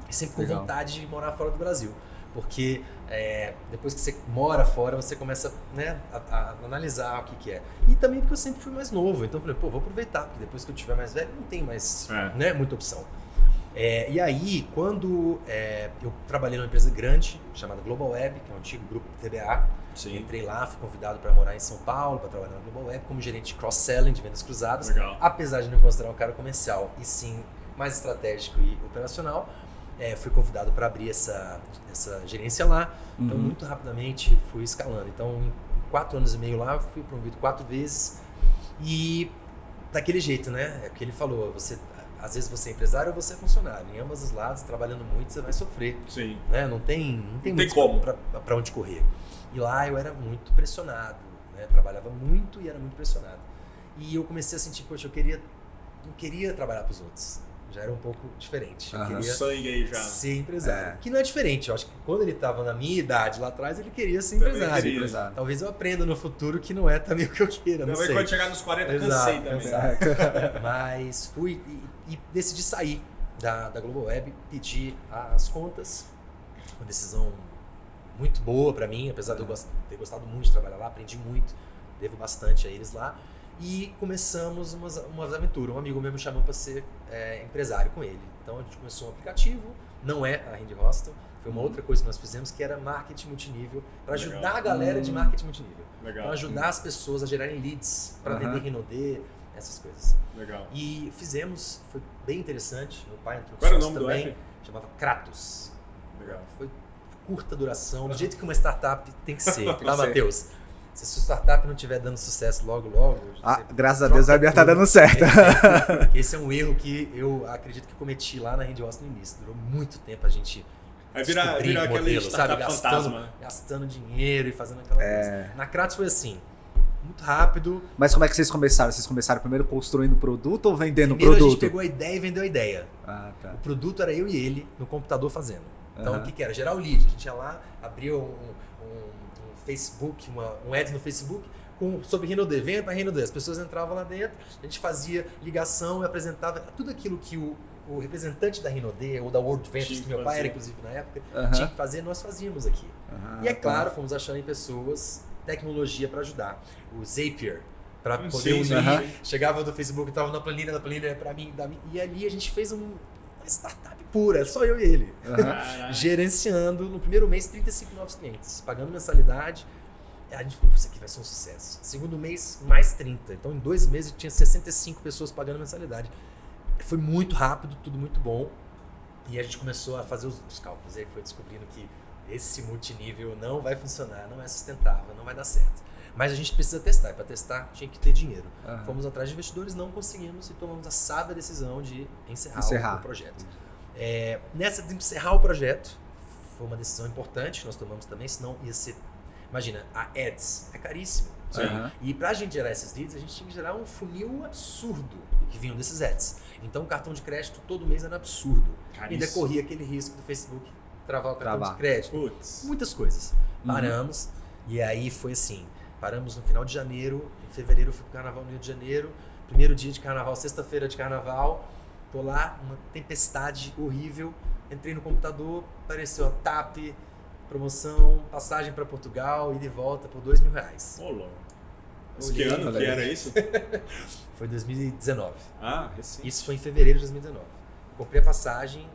E sempre com Legal. vontade de morar fora do Brasil. Porque depois que você mora fora, você começa, né, a analisar o que é. E também porque eu sempre fui mais novo. Então eu falei, vou aproveitar, porque depois que eu tiver mais velho, não tem mais né, muita opção. E aí, quando eu trabalhei numa empresa grande, chamada Global Web, que é um antigo grupo TBA, entrei lá, fui convidado para morar em São Paulo, para trabalhar na Global Web como gerente de cross-selling, de vendas cruzadas. Legal. Apesar de não considerar um cara comercial, e sim mais estratégico e operacional, fui convidado para abrir essa gerência lá. Então, muito rapidamente, fui escalando. Então, em 4 anos e meio lá, fui promovido 4 vezes. E daquele jeito, né? É o que ele falou, às vezes você é empresário ou você é funcionário. Em ambos os lados, trabalhando muito, você vai sofrer. Sim. Né? Não tem muito como. para onde correr. E lá eu era muito pressionado, né? Trabalhava muito e era muito pressionado. E eu comecei a sentir, poxa, não queria trabalhar para os outros. Já era um pouco diferente. Eu queria sangue aí já. ser empresário. Que não é diferente. Eu acho que quando ele estava na minha idade lá atrás, ele queria ser Também empresário. queria. Talvez eu aprenda no futuro que não é também o que eu queira, não Também sei. quando chegar nos 40, Exato, cansei também. exato. Mas fui e decidi sair da Global Web, pedi as contas, uma decisão muito boa para mim, apesar de eu ter gostado muito de trabalhar lá, aprendi muito, devo bastante a eles lá. E começamos uma aventura. Um amigo meu me chamou para ser empresário com ele. Então a gente começou um aplicativo, não é a Hand Hostel, foi uma outra coisa que nós fizemos, que era marketing multinível, para ajudar a galera de marketing multinível. Para ajudar as pessoas a gerarem leads, para vender Rinode, essas coisas. Legal. E fizemos, foi bem interessante. Meu pai entrou Qual era o sócio nome também, do app? chamava Kratos. Legal. Foi curta duração, do jeito que uma startup tem que ser, tá, Matheus? Se a sua startup não estiver dando sucesso logo, graças a Deus a minha tá dando certo. Esse é um erro que eu acredito que cometi lá na Hand Hostel no início. Durou muito tempo a gente Vai virar aquele modelo, startup fantasma. gastando dinheiro e fazendo aquela coisa. Na Kratos foi assim, muito rápido. Mas como é que vocês começaram? Vocês começaram primeiro construindo o produto ou vendendo o Primeiro produto? a gente pegou a ideia e vendeu a ideia. Tá. O produto era eu e ele no computador fazendo. Então o que era? Gerar o lead. A gente ia lá, abria um Facebook, um ads no Facebook sobre Rinode, venha para Rinode. As pessoas entravam lá dentro, a gente fazia ligação e apresentava tudo aquilo que o representante da Rinode ou da World Ventures, que meu pai era inclusive na época, tinha que fazer, nós fazíamos aqui. E é claro, fomos achando em pessoas tecnologia para ajudar. O Zapier, para poder unir. Chegava do Facebook, estava na planilha para mim, e ali a gente fez uma startup pura, só eu e ele. Gerenciando, no primeiro mês, 35 novos clientes, pagando mensalidade. A gente falou, isso aqui vai ser um sucesso. Segundo mês, mais 30. Então, em 2 meses, tinha 65 pessoas pagando mensalidade. Foi muito rápido, tudo muito bom. E a gente começou a fazer os cálculos. E aí foi descobrindo que esse multinível não vai funcionar, não é sustentável, não vai dar certo. Mas a gente precisa testar. E para testar, tinha que ter dinheiro. Fomos atrás de investidores, não conseguimos e tomamos a sábia decisão de encerrar o projeto. Nessa de encerrar o projeto, foi uma decisão importante que nós tomamos também, senão ia ser... Imagina, a ads é caríssimo. E pra gente gerar esses leads, a gente tinha que gerar um funil absurdo que vinham desses ads. Então o cartão de crédito todo mês era absurdo. E ainda corria aquele risco do Facebook travar o cartão de crédito. Muitas coisas. Paramos, e aí foi assim, paramos no final de janeiro, em fevereiro eu fui pro carnaval no Rio de Janeiro, primeiro dia de carnaval, sexta-feira de carnaval, tô lá, uma tempestade horrível, entrei no computador, apareceu a TAP, promoção, passagem para Portugal e de volta por R$2.000. Mas que ano que era isso? Foi 2019. Recente. Isso foi em fevereiro de 2019. Comprei a passagem,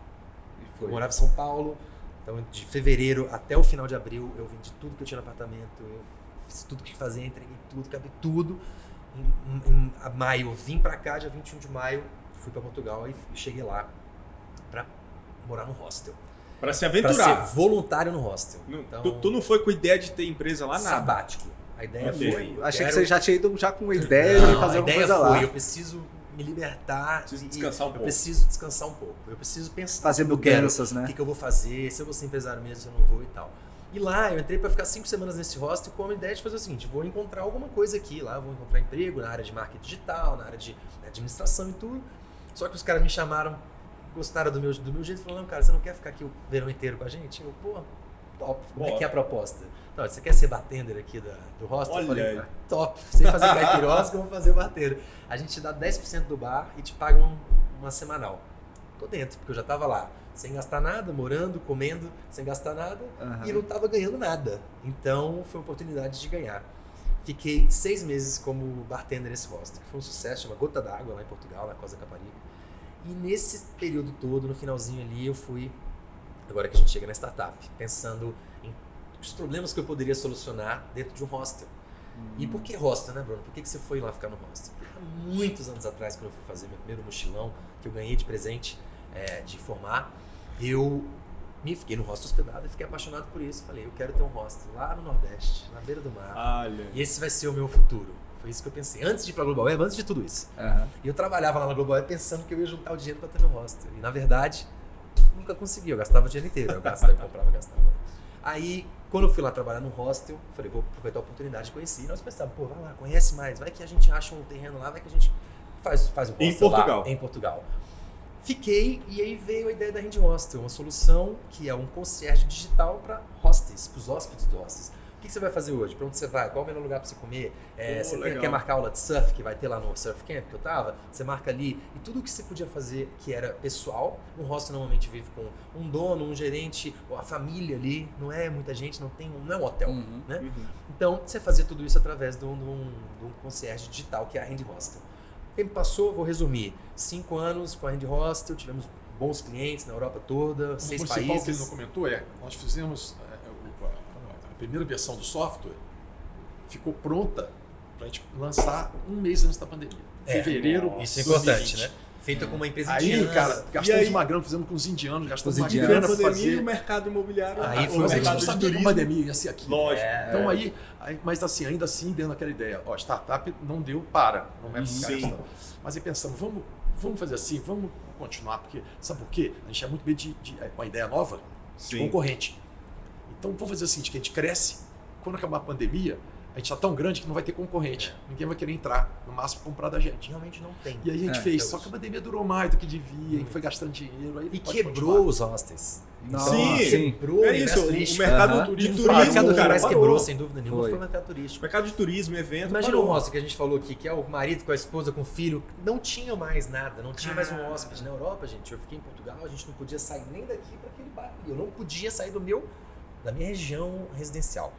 eu morava em São Paulo, então de fevereiro até o final de abril eu vendi tudo que eu tinha no apartamento, eu fiz tudo que fazia, entreguei tudo, acabei tudo. Em maio eu vim para cá, dia 21 de maio, fui para Portugal e cheguei lá para morar no hostel. Para se aventurar. Para ser voluntário no hostel. Então, tu não foi com ideia de ter empresa lá, nada? Sabático. A ideia foi... Achei que você já tinha ido já com ideia de fazer alguma coisa lá. Eu preciso me libertar. Preciso descansar um pouco. Eu preciso descansar um pouco. Eu preciso pensar. Fazer mudanças, né? O que eu vou fazer, se eu vou ser empresário mesmo, se eu não vou e tal. E lá eu entrei para ficar 5 semanas nesse hostel com a ideia de fazer o seguinte, vou encontrar alguma coisa aqui. Lá eu vou encontrar emprego na área de marketing digital, na área de administração e tudo. Só que os caras me chamaram, gostaram do meu jeito e falaram, não, cara, você não quer ficar aqui o verão inteiro com a gente? Eu, pô, top. Como é que é a proposta? Então, você quer ser bartender aqui do hostel? Olha, eu falei, top. Sem fazer caipirosca, eu vou fazer bartender. A gente te dá 10% do bar e te paga uma semanal. Tô dentro, porque eu já tava lá, sem gastar nada, morando, comendo, sem gastar nada, e não tava ganhando nada. Então, foi uma oportunidade de ganhar. Fiquei 6 meses como bartender nesse hostel, que foi um sucesso, chama Gota d'Água, lá em Portugal, na Costa Caparica. E nesse período todo, no finalzinho ali, eu fui, agora que a gente chega na startup, pensando em os problemas que eu poderia solucionar dentro de um hostel. E por que hostel, né, Bruno? Por que você foi lá ficar no hostel? Porque há muitos anos atrás, quando eu fui fazer meu primeiro mochilão, que eu ganhei de presente de formar, eu me fiquei no hostel hospedado e fiquei apaixonado por isso. Falei, eu quero ter um hostel lá no Nordeste, na beira do mar. E esse vai ser o meu futuro. Foi isso que eu pensei. Antes de ir pra Global Web, antes de tudo isso. E eu trabalhava lá na Global Web pensando que eu ia juntar o dinheiro para ter meu hostel. E na verdade, nunca consegui. Eu gastava o dinheiro inteiro. Eu comprava, gastava. Aí, quando eu fui lá trabalhar no hostel, falei, vou aproveitar a oportunidade de conhecer. E nós pensávamos, pô, vai lá, conhece mais. Vai que a gente acha um terreno lá, vai que a gente faz um hostel lá em Portugal. Fiquei e aí veio a ideia da Hand Hostel, uma solução que é um concierge digital para hostels, para os hóspedes do hostels. O que você vai fazer hoje? Pra onde você vai? Qual é o melhor lugar pra você comer? Você legal. quer marcar aula de surf, que vai ter lá no Surf Camp que eu tava? Você marca ali. E tudo que você podia fazer que era pessoal, um hostel normalmente vive com um dono, um gerente, ou a família ali, não é muita gente, não é um hotel, né? Então, você fazia tudo isso através de um concierge digital, que é a Hand Hostel. O tempo passou, vou resumir, 5 anos com a Hand Hostel, tivemos bons clientes na Europa toda, 6 países. O principal que ele não comentou nós fizemos a primeira versão do software, ficou pronta para a gente lançar um mês antes da pandemia. Fevereiro. Isso é importante, né? Feita com uma empresa indiana. Aí, cara, gastamos uma grana, fizemos com os indianos, gastamos uma grana para fazer. O mercado imobiliário. Aí foi o mercado de turismo. A pandemia ia ser aqui. Lógico. Então aí, mas assim, ainda assim, dentro daquela ideia, startup não deu, não é para. Mas aí pensamos, vamos fazer assim, vamos continuar, porque sabe por quê? A gente é muito bem de uma ideia nova, de concorrente. Então vamos fazer o seguinte, que a gente cresce, quando acabar a pandemia, a gente está tão grande que não vai ter concorrente. Ninguém vai querer entrar, no máximo comprar da gente. Realmente não tem. E aí a gente fez, só que a pandemia durou mais do que devia, a gente foi gastando dinheiro. Aí e quebrou os hostels. Sim, quebrou é isso. O mercado de turismo, o mercado cara, mais quebrou, sem dúvida nenhuma, foi o mercado turístico. O mercado de turismo, evento. Imagina o hostel que a gente falou aqui, que é o marido com a esposa, com o filho. Não tinha mais nada, não tinha mais um hóspede. Na Europa, gente, eu fiquei em Portugal, a gente não podia sair nem daqui para aquele bairro. Eu não podia sair da minha região residencial.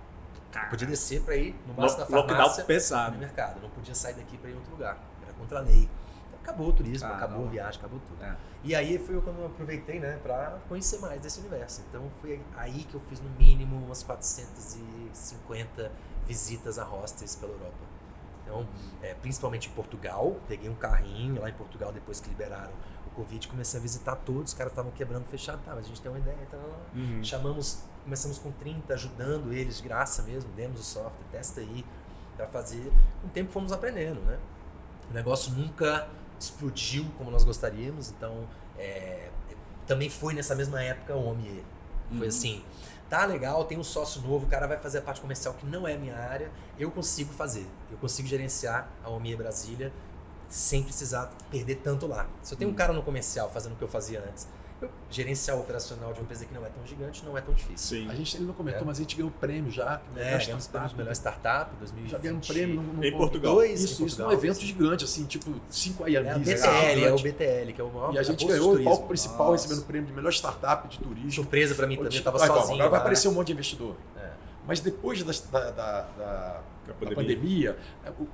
Eu podia descer para ir no máximo da farmácia, pesado. no mercado. Eu não podia sair daqui para ir em outro lugar. Era contra a lei. Então, acabou o turismo, acabou a viagem, acabou tudo. E aí foi quando eu aproveitei, né, para conhecer mais desse universo. Então foi aí que eu fiz no mínimo umas 450 visitas a hostels pela Europa. Então, principalmente em Portugal, peguei um carrinho lá em Portugal depois que liberaram o Covid, comecei a visitar todos, os caras estavam quebrando fechado, mas a gente tem uma ideia, começamos com 30, ajudando eles de graça mesmo, demos o software, testa aí, para fazer. Com o tempo fomos aprendendo, né? O negócio nunca explodiu como nós gostaríamos, então também foi nessa mesma época o OMIE. Foi assim, tá legal, tem um sócio novo, o cara vai fazer a parte comercial que não é a minha área, eu consigo fazer, eu consigo gerenciar a OMIE Brasília sem precisar perder tanto lá. Se eu tenho um cara no comercial fazendo o que eu fazia antes, gerenciar o operacional de uma empresa que não é tão gigante não é tão difícil. Sim. Ele não comentou, mas a gente ganhou prêmio já. Ganhamos prêmio de melhor startup 2020. Já ganhamos prêmio em Portugal. Isso num evento gigante, assim, tipo 5 IAMs. É o BTL, que é o maior. E a gente ganhou o palco principal recebendo o prêmio de melhor startup de turismo. Surpresa pra mim também, eu tava sozinho. Agora vai aparecer um monte de investidor. Mas depois da pandemia,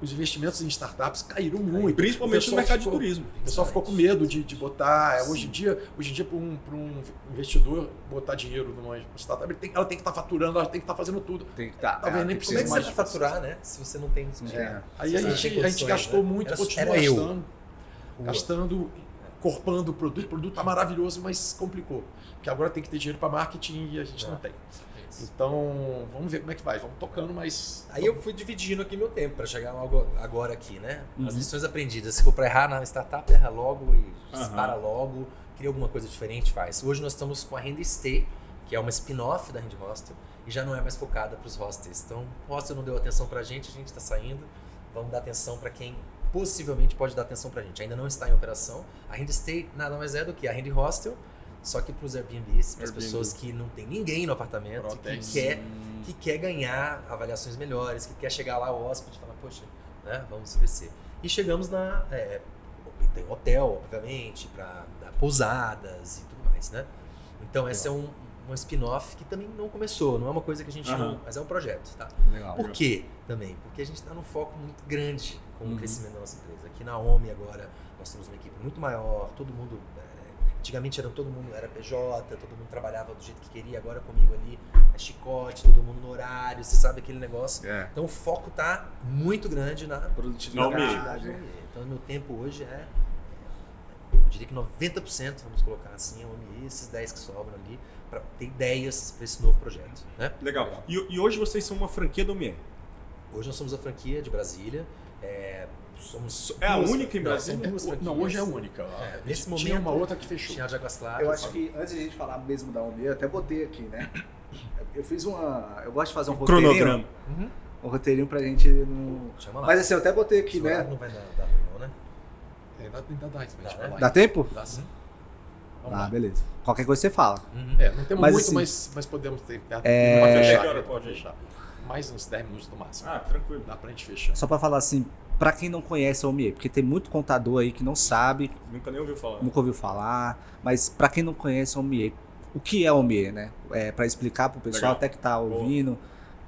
os investimentos em startups caíram muito. Principalmente no mercado de turismo. O pessoal ficou com medo de botar. Hoje em dia para um investidor botar dinheiro numa startup, ela tem que estar faturando, ela tem que estar fazendo tudo. Tem que estar. Talvez nem precise mais. Como é que mais você vai faturar, né? Se você não tem. Aí a gente gastou muito, continuou gastando, corpando o produto tá maravilhoso, mas complicou. Porque agora tem que ter dinheiro para marketing e a gente não tem. Então, vamos ver como é que vai. Vamos tocando, mas... Aí eu fui dividindo aqui meu tempo para chegar agora aqui, né? As lições aprendidas. Se for para errar na startup, erra logo e para logo. Cria alguma coisa diferente, faz. Hoje nós estamos com a Hand Stay, que é uma spin-off da Hand Hostel, e já não é mais focada para os hostels. Então, o hostel não deu atenção para a gente está saindo. Vamos dar atenção para quem possivelmente pode dar atenção para a gente. Ainda não está em operação. A Hand Stay nada mais é do que a Hand Hostel, só que para os Airbnbs, para as pessoas que não tem ninguém no apartamento, que quer ganhar avaliações melhores, que quer chegar lá o hóspede e falar, poxa, né, vamos crescer. E chegamos tem hotel, obviamente, para pousadas e tudo mais, né? Então esse é um spin-off que também não começou, não é uma coisa que a gente não... Mas é um projeto, tá? Legal. Por quê também? Porque a gente está num foco muito grande com o crescimento da nossa empresa. Aqui na OMI agora nós temos uma equipe muito maior, todo mundo... Antigamente todo mundo era PJ, todo mundo trabalhava do jeito que queria, agora comigo ali é chicote, todo mundo no horário, você sabe aquele negócio. Então o foco tá muito grande na produtividade. Então o meu tempo hoje eu diria que 90%, vamos colocar assim, é o OMI, esses 10 que sobram ali, para ter ideias para esse novo projeto. Né? Legal. E hoje vocês são uma franquia do OMI? Hoje nós somos a franquia de Brasília. A única em Brasília? Não, hoje é a única. Nesse momento, tinha uma outra que fechou. Tinha a de Águas Claras. Eu acho que antes de a gente falar mesmo da OMI, eu até botei aqui, né? Eu fiz eu gosto de fazer um roteirinho. Cronograma. Um roteirinho pra gente não... Chama lá. Mas assim, eu até botei aqui, né? Não vai dar ruim não, né? Dá tempo? Dá sim. Beleza. Qualquer coisa você fala. Não temos mas, muito, assim, mas podemos ter. Pode fechar. mais uns 10 minutos no máximo. Tranquilo. Dá pra gente fechar. Só para falar assim, para quem não conhece a OMIE, porque tem muito contador aí que não sabe, Nunca nem ouviu falar. nunca ouviu falar, mas para quem não conhece a OMIE, o que é a OMIE, né? Para explicar pro pessoal Legal. até que tá ouvindo,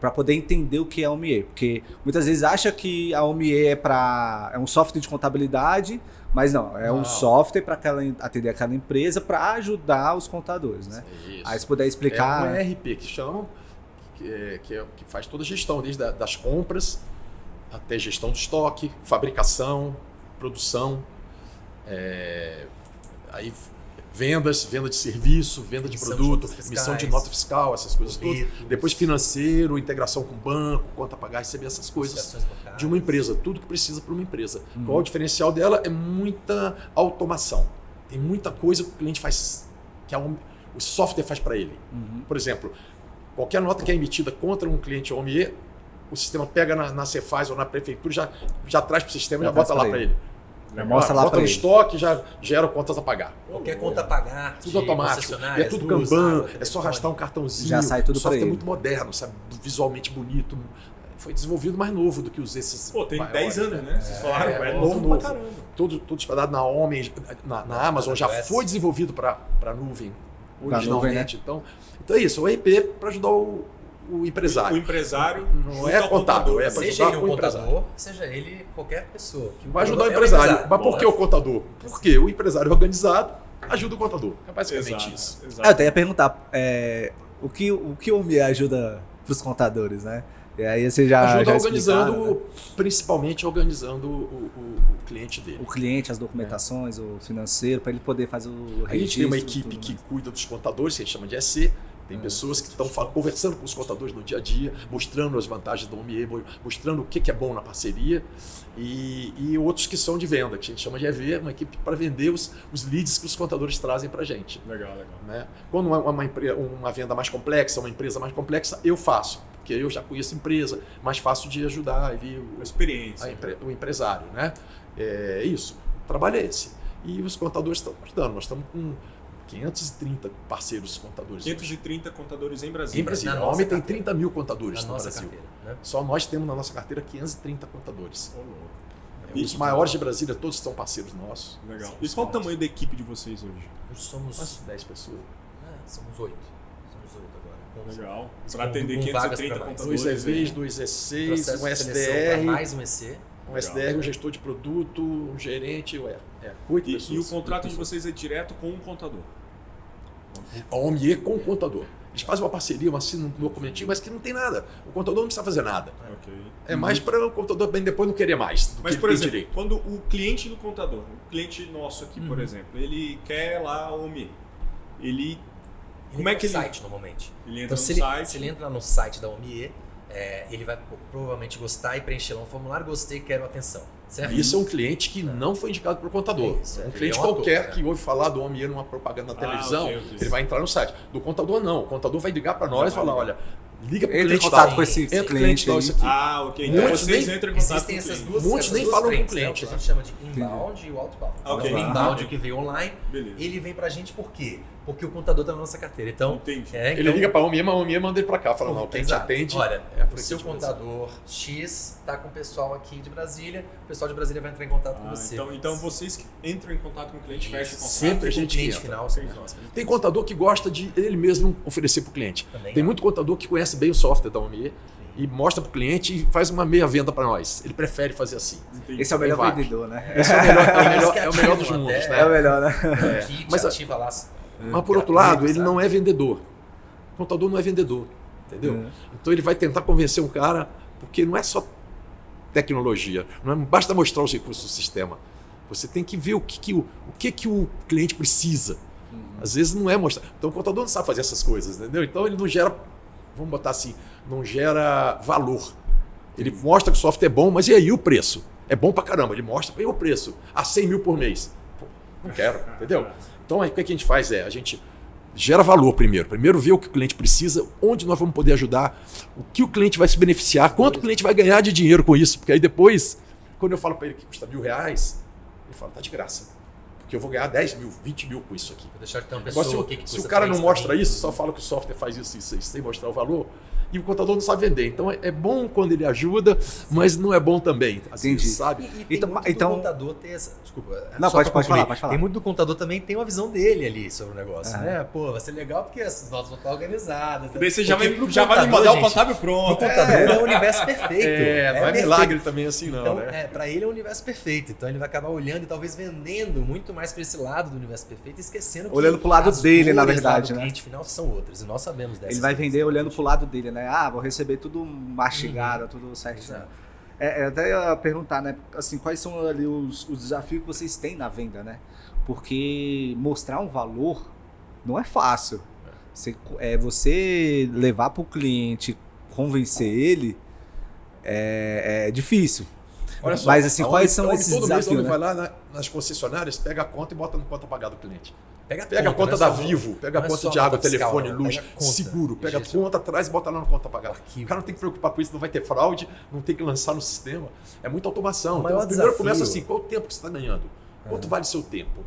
para poder entender o que é a OMIE, porque muitas vezes acha que a OMIE é um software de contabilidade, mas não, é um software para atender aquela empresa para ajudar os contadores, né? Isso. Aí se puder explicar. É um ERP que chamam, que faz toda a gestão, desde das compras até gestão do estoque, fabricação, produção, aí venda de serviço, venda de produto, emissão de nota fiscal, essas coisas todas. Depois financeiro, integração com banco, conta a pagar, receber essas coisas de uma empresa, tudo que precisa para uma empresa. Qual o diferencial dela? É muita automação. Tem muita coisa que o cliente faz, que o software faz para ele. Por exemplo, qualquer nota que é emitida contra um cliente OMIE, o sistema pega na Cefaz ou na prefeitura, já traz para o sistema e já bota lá para ele. Mostra lá bota para no ele. estoque, já gera contas a pagar. Qualquer conta a pagar, Tudo automático. E é tudo Kanban, é só arrastar um cartãozinho. Já sai tudo o software para ele. é muito moderno, sabe? Visualmente bonito. Foi desenvolvido mais novo do que esses. Pô, tem maiores, 10 anos, né? Vocês falaram, é novo pra caramba. Tudo espalhado na Homem, na Amazon, já foi desenvolvido para nuvem originalmente. Então é isso, o ERP para ajudar o empresário. O empresário não é contador, é para seja ajudar ele o um empresário. contador, seja ele qualquer pessoa. Vai ajudar o empresário. Mas por que o contador? Porque o empresário organizado ajuda o contador. É basicamente isso. Eu até ia perguntar o que o OMIE ajuda para os contadores, né? E aí você já ajuda organizando, né? Principalmente organizando o cliente dele. O cliente, as documentações, o financeiro, para ele poder fazer o registro. A gente tem uma equipe que cuida dos contadores, que a gente chama de EC. Tem pessoas que estão conversando com os contadores no dia a dia, mostrando as vantagens do OMIE, mostrando o que é bom na parceria, e outros que são de venda, que a gente chama de EV, uma equipe para vender os leads que os contadores trazem para a gente. Legal. Né? Quando é uma venda mais complexa, uma empresa mais complexa, eu faço, porque eu já conheço a empresa, mais fácil de ajudar ali a experiência. O empresário. Né? É isso, o trabalho é esse. E os contadores estão ajudando, nós estamos com 530 parceiros contadores. 530 contadores em Brasília. Em Brasília. A OMIE tem 30 mil contadores no Brasil. Carteira, né? Só nós temos na nossa carteira 530 contadores. E os maiores de Brasília, todos são parceiros nossos. Legal. E qual o tamanho da equipe de vocês hoje? Nós somos Umas 10 pessoas. Somos 8. Somos 8 agora. Legal. Para atender 530 contadores. 2 EVs, 2 ECs, um SDR. Mais um EC. Um SDR, um gestor de produto, um gerente. 8 pessoas. E o contrato de vocês é direto com um contador? A OMIE com o contador. Eles fazem uma parceria, assinam um documentinho, mas que não tem nada. O contador não precisa fazer nada. Okay. É mais para o contador bem depois não querer mais. Mas, por exemplo, quando o cliente do contador, o cliente nosso aqui, por exemplo, ele quer lá a OMIE. Como é que ele... site, normalmente. Ele entra então, no site. Se ele entra no site da OMIE, ele vai provavelmente gostar e preencher lá um formulário, gostei, quero atenção. Certo? Isso é um cliente que não foi indicado pelo contador. Um cliente qualquer que ouve falar do OMIE numa propaganda na televisão, ele vai entrar no site. Do contador, não. O contador vai ligar para nós e falar, olha, liga para o cliente contato com esse cliente isso aqui. Ok. Então vocês entram em contato Existem com o essas cliente. duas Muitos nem falam com o cliente. O que a gente chama de inbound e o outbound. Okay. O inbound que veio online, Beleza. ele vem pra gente por quê? Porque o contador está na nossa carteira. Então, Entendi. Ele liga para a OMIE, mas a OMIE manda ele para cá. Fala, não, quem te atende... Olha, é o seu contador X está com o pessoal aqui de Brasília, o pessoal de Brasília vai entrar em contato com você. Então vocês que entram em contato com o cliente, fecham o contrato. Sempre a gente cliente entra. final, somos nós. Tem contador que gosta de ele mesmo oferecer para o cliente. Também Tem muito contador que conhece bem o software da OMIE e mostra para o cliente e faz uma meia venda para nós. Ele prefere fazer assim. Entendi. Esse é o melhor vendedor, né? Esse é o melhor dos mundos, né? É o melhor, né? Mas ativa lá. Mas por outro lado, ele não é vendedor. O contador não é vendedor, entendeu? Então ele vai tentar convencer um cara, porque não é só tecnologia, não basta mostrar os recursos do sistema. Você tem que ver o que o cliente precisa. Às vezes não é mostrar. Então o contador não sabe fazer essas coisas, entendeu? Então ele não gera, vamos botar assim, não gera valor. Ele mostra que o software é bom, mas e aí o preço? É bom pra caramba, ele mostra, e o preço? 100 mil por mês. Pô, não quero, entendeu? Então, aí, o que a gente faz a gente gera valor primeiro. Primeiro vê o que o cliente precisa, onde nós vamos poder ajudar, o que o cliente vai se beneficiar, quanto o cliente vai ganhar de dinheiro com isso. Porque aí depois, quando eu falo para ele que custa R$1.000, ele fala, tá de graça. porque eu vou ganhar 10 mil, 20 mil com isso aqui. Vou deixar de ter uma Agora, pessoa se o cara não mostra isso, só fala que o software faz isso sem mostrar o valor, e o contador não sabe vender. Então é bom quando ele ajuda, mas não é bom também. Assim, Entendi. Sabe? E tem muito do contador ter essa... Desculpa. Não, pode falar. Tem muito do contador também tem uma visão dele ali sobre o negócio, né? Pô, vai ser legal porque as notas vão estar organizadas. Daí você já vai me mandar o contábil O pronto. contador é o universo perfeito. Não é perfeito. milagre também assim não, Então, né? pra ele é o universo perfeito. Então ele vai acabar olhando e talvez vendendo muito mais pra esse lado do universo perfeito e esquecendo que olhando pro lado as dele, na dores verdade, lá do né? cliente final são outras. E nós sabemos dessas. Ele vai coisas. vender olhando pro lado dele, né? Vou receber tudo mastigado, tudo certinho. Exato. Eu até ia perguntar, né? Assim, quais são ali os desafios que vocês têm na venda, né? Porque mostrar um valor não é fácil. Você levar para o cliente, convencer ele, é difícil. Olha só, mas assim, quais são esses todo desafios? Mês, o homem né? vai lá nas concessionárias, pega a conta e bota no conta pagada do cliente. Pega a conta da Vivo, pega a não é conta só de água, nota fiscal, telefone, não. luz, Pega a conta, seguro. Pega a gestão. conta atrás e bota lá na conta pagada. Arquivo. O cara não tem que preocupar com isso, não vai ter fraude, não tem que lançar no sistema. É muita automação. O maior Então, primeiro desafio- começa assim, qual o tempo que você está ganhando? Quanto vale seu tempo?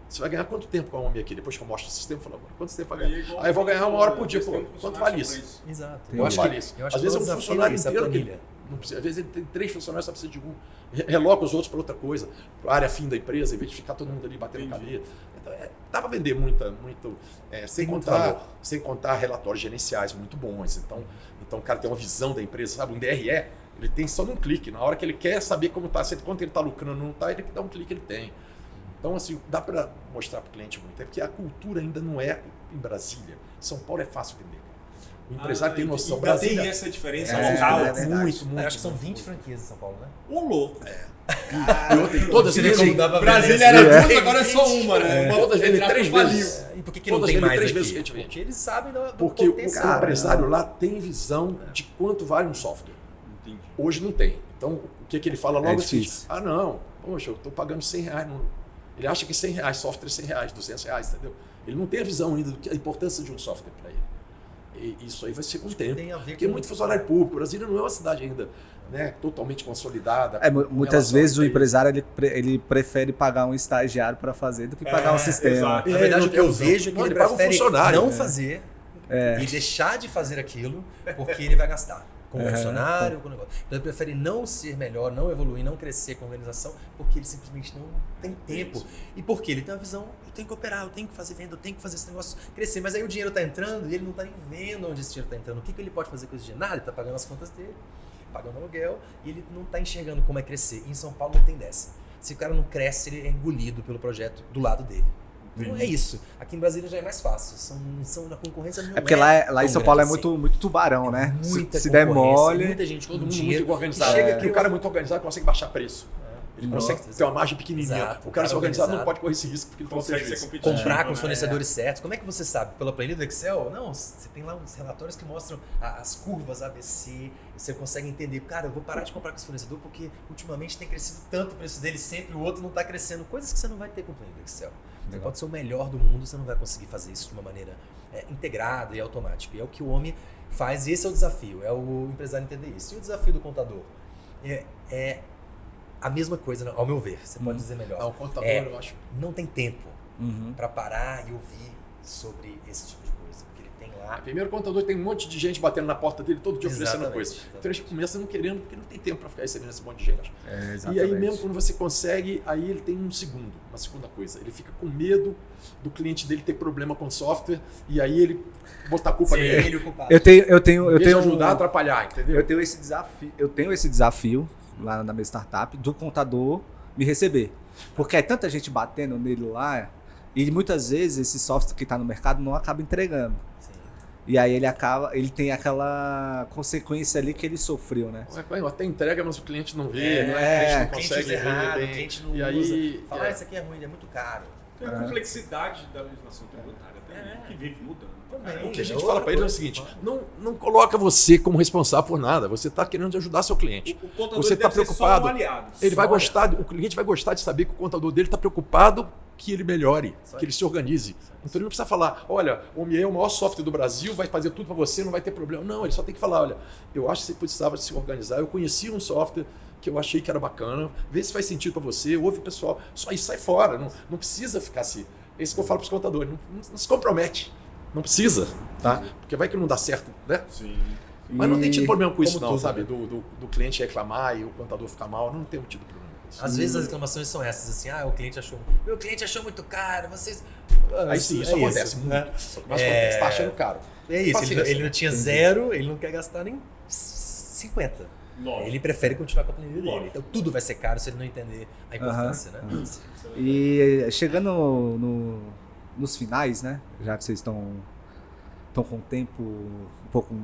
Você vai ganhar quanto tempo com a homem aqui? Depois que eu mostro o sistema, eu falo, quanto tempo vai ganhar? Aí eu vou ganhar 1 hora por dia. Pô, quanto vale isso? Exato. Eu acho que isso. Às vezes é um funcionário inteiro que planilha. não precisa, às vezes ele tem 3 funcionários, só precisa de um. Reloca os outros para outra coisa, para a área fim da empresa, em vez de ficar todo mundo ali batendo cabeça. Então, dá para vender muito sem contar relatórios gerenciais muito bons. Então o cara tem uma visão da empresa, sabe? Um DRE, ele tem só num clique. Na hora que ele quer saber como está, quanto ele está lucrando ou não está, ele dá um clique, ele tem. Então, assim, dá para mostrar para o cliente muito. É porque a cultura ainda não é em Brasília. São Paulo é fácil vender. O empresário tem noção. Brasília tem essa diferença local. Muito. Acho que são 20 franquias em São Paulo, né? Ô, louco. Tem todas Você vê como dá pra Brasília vender, era assim. duas, agora é só uma, né? Todas vendem 3 vezes. E por que não Todas tem vendem mais 3 aqui? vezes que a gente vende. Porque eles sabem do Porque o potencial. empresário lá tem visão de quanto vale um software. Entendi. Hoje não tem. Então, o que ele fala logo assim? difícil. Não, poxa, eu estou pagando R$100. Ele acha que R$100, software é R$100, R$200, entendeu? Ele não tem a visão ainda da importância de um software para ele. E isso aí vai ser com o tempo. Tem a ver Porque com muito funcionário público. Brasília não é uma cidade ainda, né, totalmente consolidada. Muitas vezes o empresário ele prefere pagar um estagiário para fazer do que pagar um sistema. Exato. Na verdade, o que eu não, vejo é que não, ele ele paga um prefere funcionário, não né? fazer e deixar de fazer aquilo porque ele vai gastar com o funcionário, com o negócio. Então ele prefere não ser melhor, não evoluir, não crescer com a organização porque ele simplesmente não tem tempo. E porque ele tem uma visão, eu tenho que operar, eu tenho que fazer venda, eu tenho que fazer esse negócio crescer. Mas aí o dinheiro está entrando e ele não está nem vendo onde esse dinheiro está entrando. O que ele pode fazer com esse dinheiro? Nada, ele está pagando as contas dele, pagando aluguel e ele não está enxergando como é crescer. E em São Paulo não tem dessa. Se o cara não cresce, ele é engolido pelo projeto do lado dele. Então é isso. Aqui em Brasília já é mais fácil. Na concorrência não é. É porque lá em São Paulo é muito tubarão, né? Se der mole. Muita gente, todo Todo mundo dia. muito organizado. Chega Porque o cara é muito organizado consegue baixar preço. Ele consegue ter uma margem pequenininha. Exato. O cara se organizado não pode correr esse risco porque ele Consegue consegue ser isso. competitivo. Comprar com os né? fornecedores certos. Como é que você sabe? Pela planilha do Excel? Não, você tem lá uns relatórios que mostram as curvas ABC. Você consegue entender, cara, eu vou parar de comprar com esse fornecedor porque ultimamente tem crescido tanto o preço dele, sempre o outro não está crescendo. Coisas que você não vai ter com a planilha do Excel. Você pode ser o melhor do mundo, você não vai conseguir fazer isso de uma maneira integrada e automática. E é o que o homem faz e esse é o desafio, é o empresário entender isso. E o desafio do contador é a mesma coisa, ao meu ver, você pode dizer melhor. O contador, eu acho. Não tem tempo para parar e ouvir sobre esse tipo de coisa, porque ele tem lá... Primeiro, o contador tem um monte de gente batendo na porta dele todo dia oferecendo Exatamente, coisa. exatamente. Então ele começa não querendo, porque não tem tempo para ficar recebendo esse monte de gente. Exatamente. E aí mesmo quando você consegue, aí ele tem uma segunda coisa. Ele fica com medo do cliente dele ter problema com o software e aí ele botar a culpa nele. Ele o culpado. Eu tenho ajudar a atrapalhar, entendeu? Eu tenho esse desafio lá na minha startup do contador me receber. Porque é tanta gente batendo nele lá e muitas vezes esse software que está no mercado não acaba entregando. Sim. E aí ele tem aquela consequência ali que ele sofreu, né? Até entrega, mas o cliente não vê, É, né? O é. cliente não O cliente consegue usa errado, ver o bem. cliente não E aí, usa. Fala, isso aqui é ruim, é muito caro. Tem a complexidade da legislação tributária também, que vive mudando. Também. o que a gente fala para ele é o seguinte: não coloca você como responsável por nada. Você está querendo ajudar seu cliente. O contador Você está deve ser só preocupado. um aliado. Ele vai gostar, o cliente vai gostar de saber que o contador dele está preocupado que ele melhore, que ele se organize. Então ele não precisa falar, olha, o OMIE é o maior software do Brasil, vai fazer tudo para você, não vai ter problema. Não, ele só tem que falar, olha, eu acho que você precisava se organizar, eu conheci um software que eu achei que era bacana, vê se faz sentido para você, ouve o pessoal, só isso sai fora, não precisa ficar assim. É isso que eu falo para os contadores, não se compromete, não precisa, tá? Porque vai que não dá certo, né? Sim. Mas não tem tido problema com isso como não, tudo, sabe? né? Do cliente reclamar e o contador ficar mal, não temos tido problema. Às vezes as reclamações são essas, assim, o cliente achou... Meu cliente achou muito caro, vocês... Aí sim, isso acontece muito. Isso acontece, tá achando caro. É isso, Paciência. ele não tinha 0, ele não quer gastar nem 50. Lógico. Ele prefere continuar com a planilha dele. Então tudo vai ser caro se ele não entender a importância, né? E chegando nos finais, né? Já que vocês estão com o tempo um pouco...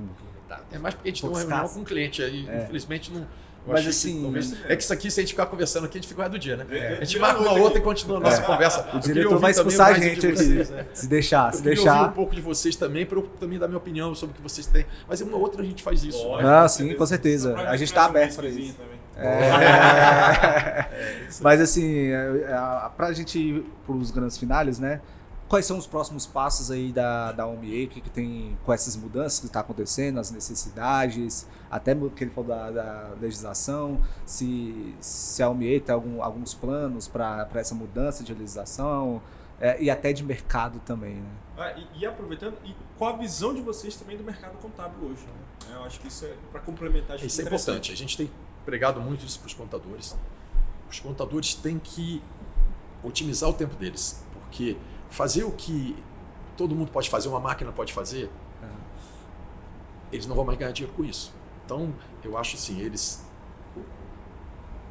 É mais porque a gente tem uma reunião com o cliente, aí infelizmente não... Mas assim... É que isso aqui, se a gente ficar conversando aqui, a gente fica o resto do dia, né? A gente marca uma outra e continua a nossa conversa. O diretor vai expulsar a gente aqui, se deixar. Eu queria ouvir um pouco de vocês também, para eu também dar minha opinião sobre o que vocês têm. Mas uma outra a gente faz isso. Ah, sim, com certeza. A gente está aberto para isso. Mas assim, para a gente ir para os grandes finais, né? Quais são os próximos passos aí da OMIE? O que tem com essas mudanças que está acontecendo, as necessidades, até o que ele falou da legislação, se a OMIE tem alguns planos para essa mudança de legislação e até de mercado também, né? E aproveitando, e qual a visão de vocês também do mercado contábil hoje? Né? Eu acho que isso é para complementar. Isso é importante. A gente tem pregado muito isso para os contadores. Os contadores têm que otimizar o tempo deles, porque fazer o que todo mundo pode fazer, uma máquina pode fazer, eles não vão mais ganhar dinheiro com isso. Então, eu acho assim,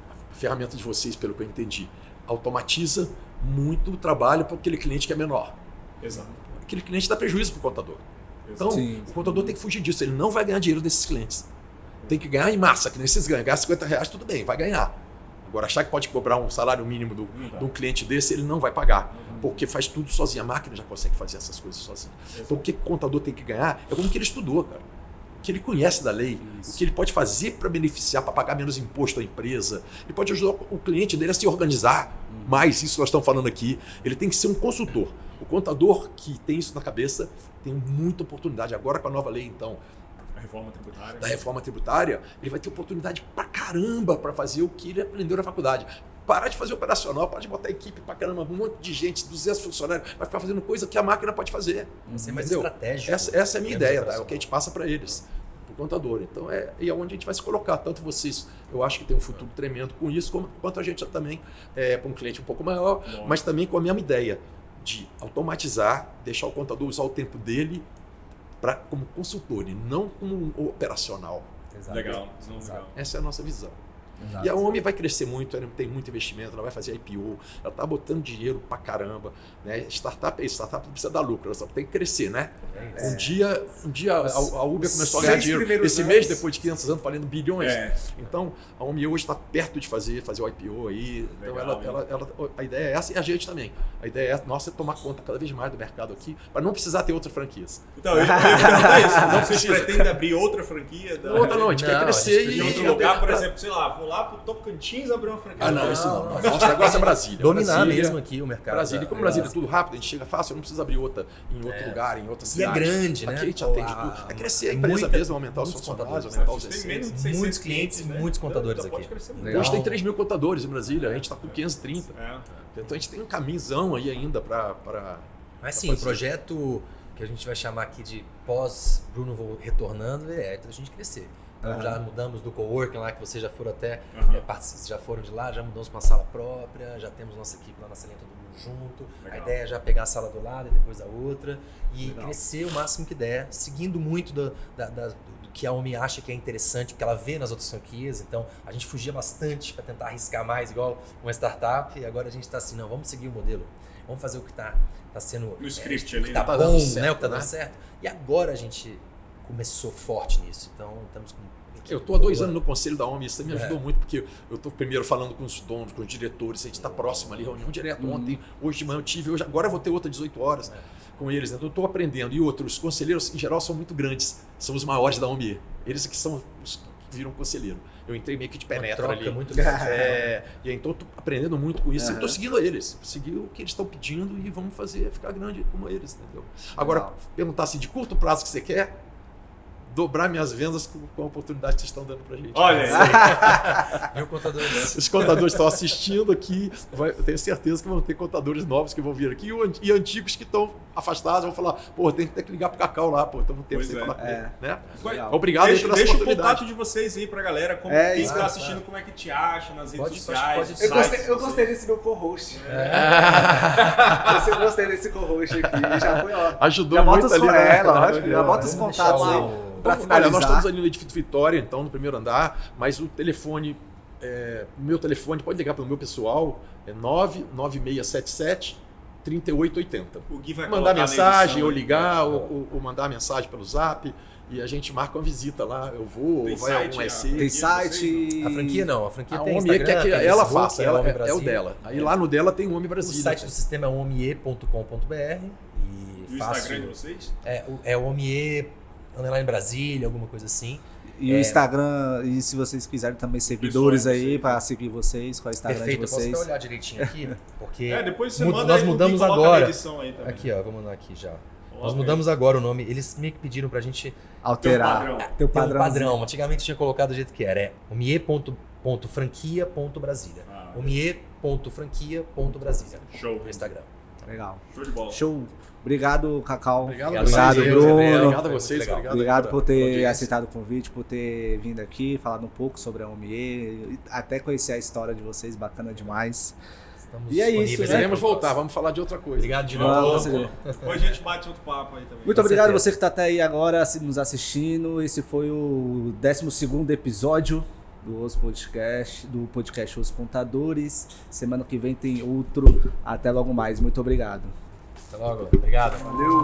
a ferramenta de vocês, pelo que eu entendi, automatiza muito o trabalho para aquele cliente que é menor. Exato. Aquele cliente dá prejuízo para o contador. Então, sim, o contador tem que fugir disso, ele não vai ganhar dinheiro desses clientes. Tem que ganhar em massa, que nem vocês ganham. Ganhar R$50, tudo bem, vai ganhar. Agora, achar que pode cobrar um salário mínimo de um cliente desse, ele não vai pagar. Porque faz tudo sozinho. A máquina já consegue fazer essas coisas sozinho. Então, o que o contador tem que ganhar é como que ele estudou, cara. O que ele conhece da lei, o que ele pode fazer para beneficiar, para pagar menos imposto à empresa. Ele pode ajudar o cliente dele a se organizar mais. Isso nós estamos falando aqui. Ele tem que ser um consultor. O contador que tem isso na cabeça tem muita oportunidade. Agora, com a nova lei, então, da reforma tributária, ele vai ter oportunidade pra caramba para fazer o que ele aprendeu na faculdade. Parar de fazer operacional, parar de botar equipe pra caramba, um monte de gente, 200 funcionários, vai ficar fazendo coisa que a máquina pode fazer. Ser mais entendeu? estratégico. Essa é a minha ideia, tá? É o que a gente passa para eles, pro contador. Então é onde a gente vai se colocar. Tanto vocês, eu acho que tem um futuro tremendo com isso, quanto a gente também, para um cliente um pouco maior, mas também com a mesma ideia de automatizar, deixar o contador usar o tempo dele como consultor e não como operacional. Exato. Legal. Essa é a nossa visão. Exato. E a OMI vai crescer muito, ela tem muito investimento, ela vai fazer IPO, ela está botando dinheiro pra caramba. Né? Startup não precisa dar lucro, ela só tem que crescer, né? Um dia a Uber começou a ganhar dinheiro. Esse mês, depois de 500 anos, valendo bilhões. Então, a OMI hoje está perto de fazer o IPO aí. Então, a ideia é essa e a gente também. A ideia nossa é tomar conta cada vez mais do mercado aqui, para não precisar ter outras franquias. Então, eu ia perguntar isso. Não vocês pretendem abrir outra franquia? Outra não, a gente quer crescer em outro lugar, por exemplo, sei lá, vou lá pro Tocantins abrir uma franquia. Não, isso não. Nosso negócio é Brasília. Dominar mesmo aqui o mercado. Brasília. E como Brasília é tudo rápido, a gente chega fácil, não precisa abrir outra em outro lugar, em outra cidade. E é grande, né? Aqui a gente atende tudo. É crescer a empresa mesmo, aumentar os funcionários, aumentar os receitos. Muitos clientes, muitos contadores aqui. Hoje tem 3 mil contadores em Brasília, a gente está com 530. Então a gente tem um caminhozão aí ainda para... Mas sim, o projeto que a gente vai chamar aqui de pós-Bruno retornando é a gente crescer. Então já mudamos do coworking lá, que vocês já foram até, já foram de lá, já mudamos para uma sala própria, já temos nossa equipe lá na salinha, todo mundo junto. Legal. A ideia é já pegar a sala do lado e depois a outra e crescer o máximo que der, seguindo muito do que a OMI acha que é interessante, porque ela vê nas outras franquias. Então a gente fugia bastante para tentar arriscar mais, igual uma startup, e agora a gente está assim, não, vamos seguir o modelo, vamos fazer o que está sendo no script ali, tá bom, né, o que está dando certo. E agora a gente começou forte nisso, então estamos com... Eu estou há 2 anos no conselho da OMI, isso me ajudou muito, porque eu estou primeiro falando com os donos, com os diretores, a gente está próximo ali, reunião direto ontem, hoje de manhã eu tive, agora eu vou ter outra 18 horas com eles, então eu estou aprendendo. E outros, os conselheiros em geral são muito grandes, são os maiores da OMI, eles que são os vira um conselheiro. Eu entrei meio que de penetra troca ali. muito grande. E aí, então eu tô aprendendo muito com isso e tô seguindo eles. Seguir o que eles estão pedindo e vamos fazer ficar grande como eles, entendeu? Agora, perguntar assim, de curto prazo que você quer, dobrar minhas vendas com a oportunidade que vocês estão dando pra gente. Olha aí. E o contador Os contadores estão assistindo aqui, eu tenho certeza que vão ter contadores novos que vão vir aqui e antigos que estão afastados vão falar, pô, tem que ligar pro Cacau lá, pô, estamos tempo sem falar com ele, né? Obrigado aí pela Deixa o oportunidade. contato de vocês aí pra galera, quem está assistindo, como é que te acha nas redes sociais. Eu gostei desse meu co-host. Eu gostei desse co-host aqui, já foi ó. Ajudou muito ali. Lógico, já bota os contatos aí. Pra finalizar. Olha, nós estamos ali no edifício Vitória, então, no primeiro andar, mas o telefone, o meu telefone, pode ligar pelo meu pessoal, é 99677-3880. O Gui vai mandar mensagem, ou aí, ligar, ou mandar mensagem pelo Zap, e a gente marca uma visita lá, eu vou, tem ou vai site, algum EC. Tem site? A franquia não, a franquia A tem OMIE Instagram, quer que tem ela Facebook, faça, ela Omni é Brasil. o dela. Aí lá no dela tem o Omni O Brasília. site do sistema é omie.com.br E o Instagram de vocês? É o Omie _ Brasília, alguma coisa assim. E o Instagram, e se vocês quiserem também seguidores aí para seguir vocês, qual é o Instagram Perfeito, de eu posso vocês? até olhar direitinho aqui, porque depois você nós manda aí, mudamos coloca agora. na edição aí também. Aqui, ó, vou mandar aqui já. Nós mudamos agora o nome. Eles meio que pediram pra gente Alterar. Teu ter um padrão. Antigamente tinha colocado do jeito que era. É omie.franquia.brasília. omie.franquia.brasília. Show. No Instagram. Legal. Show de bola. Show. Obrigado, Cacau. Obrigado, Bruno. Obrigado a vocês. Obrigado por ter audiência. aceitado o convite, por ter vindo aqui, falado um pouco sobre a OMIE, até conhecer a história de vocês, bacana demais. Estamos E é isso, disponíveis né? aí Queremos pra voltar, vocês. vamos falar de outra coisa. Obrigado de Vamos, novo. Depois a gente bate outro papo aí também. Muito obrigado a certeza. você que está até aí agora nos assistindo. Esse foi o 12º episódio do podcast Os Contadores. Semana que vem tem outro. Até logo mais. Muito obrigado. Até logo. Obrigado. Valeu.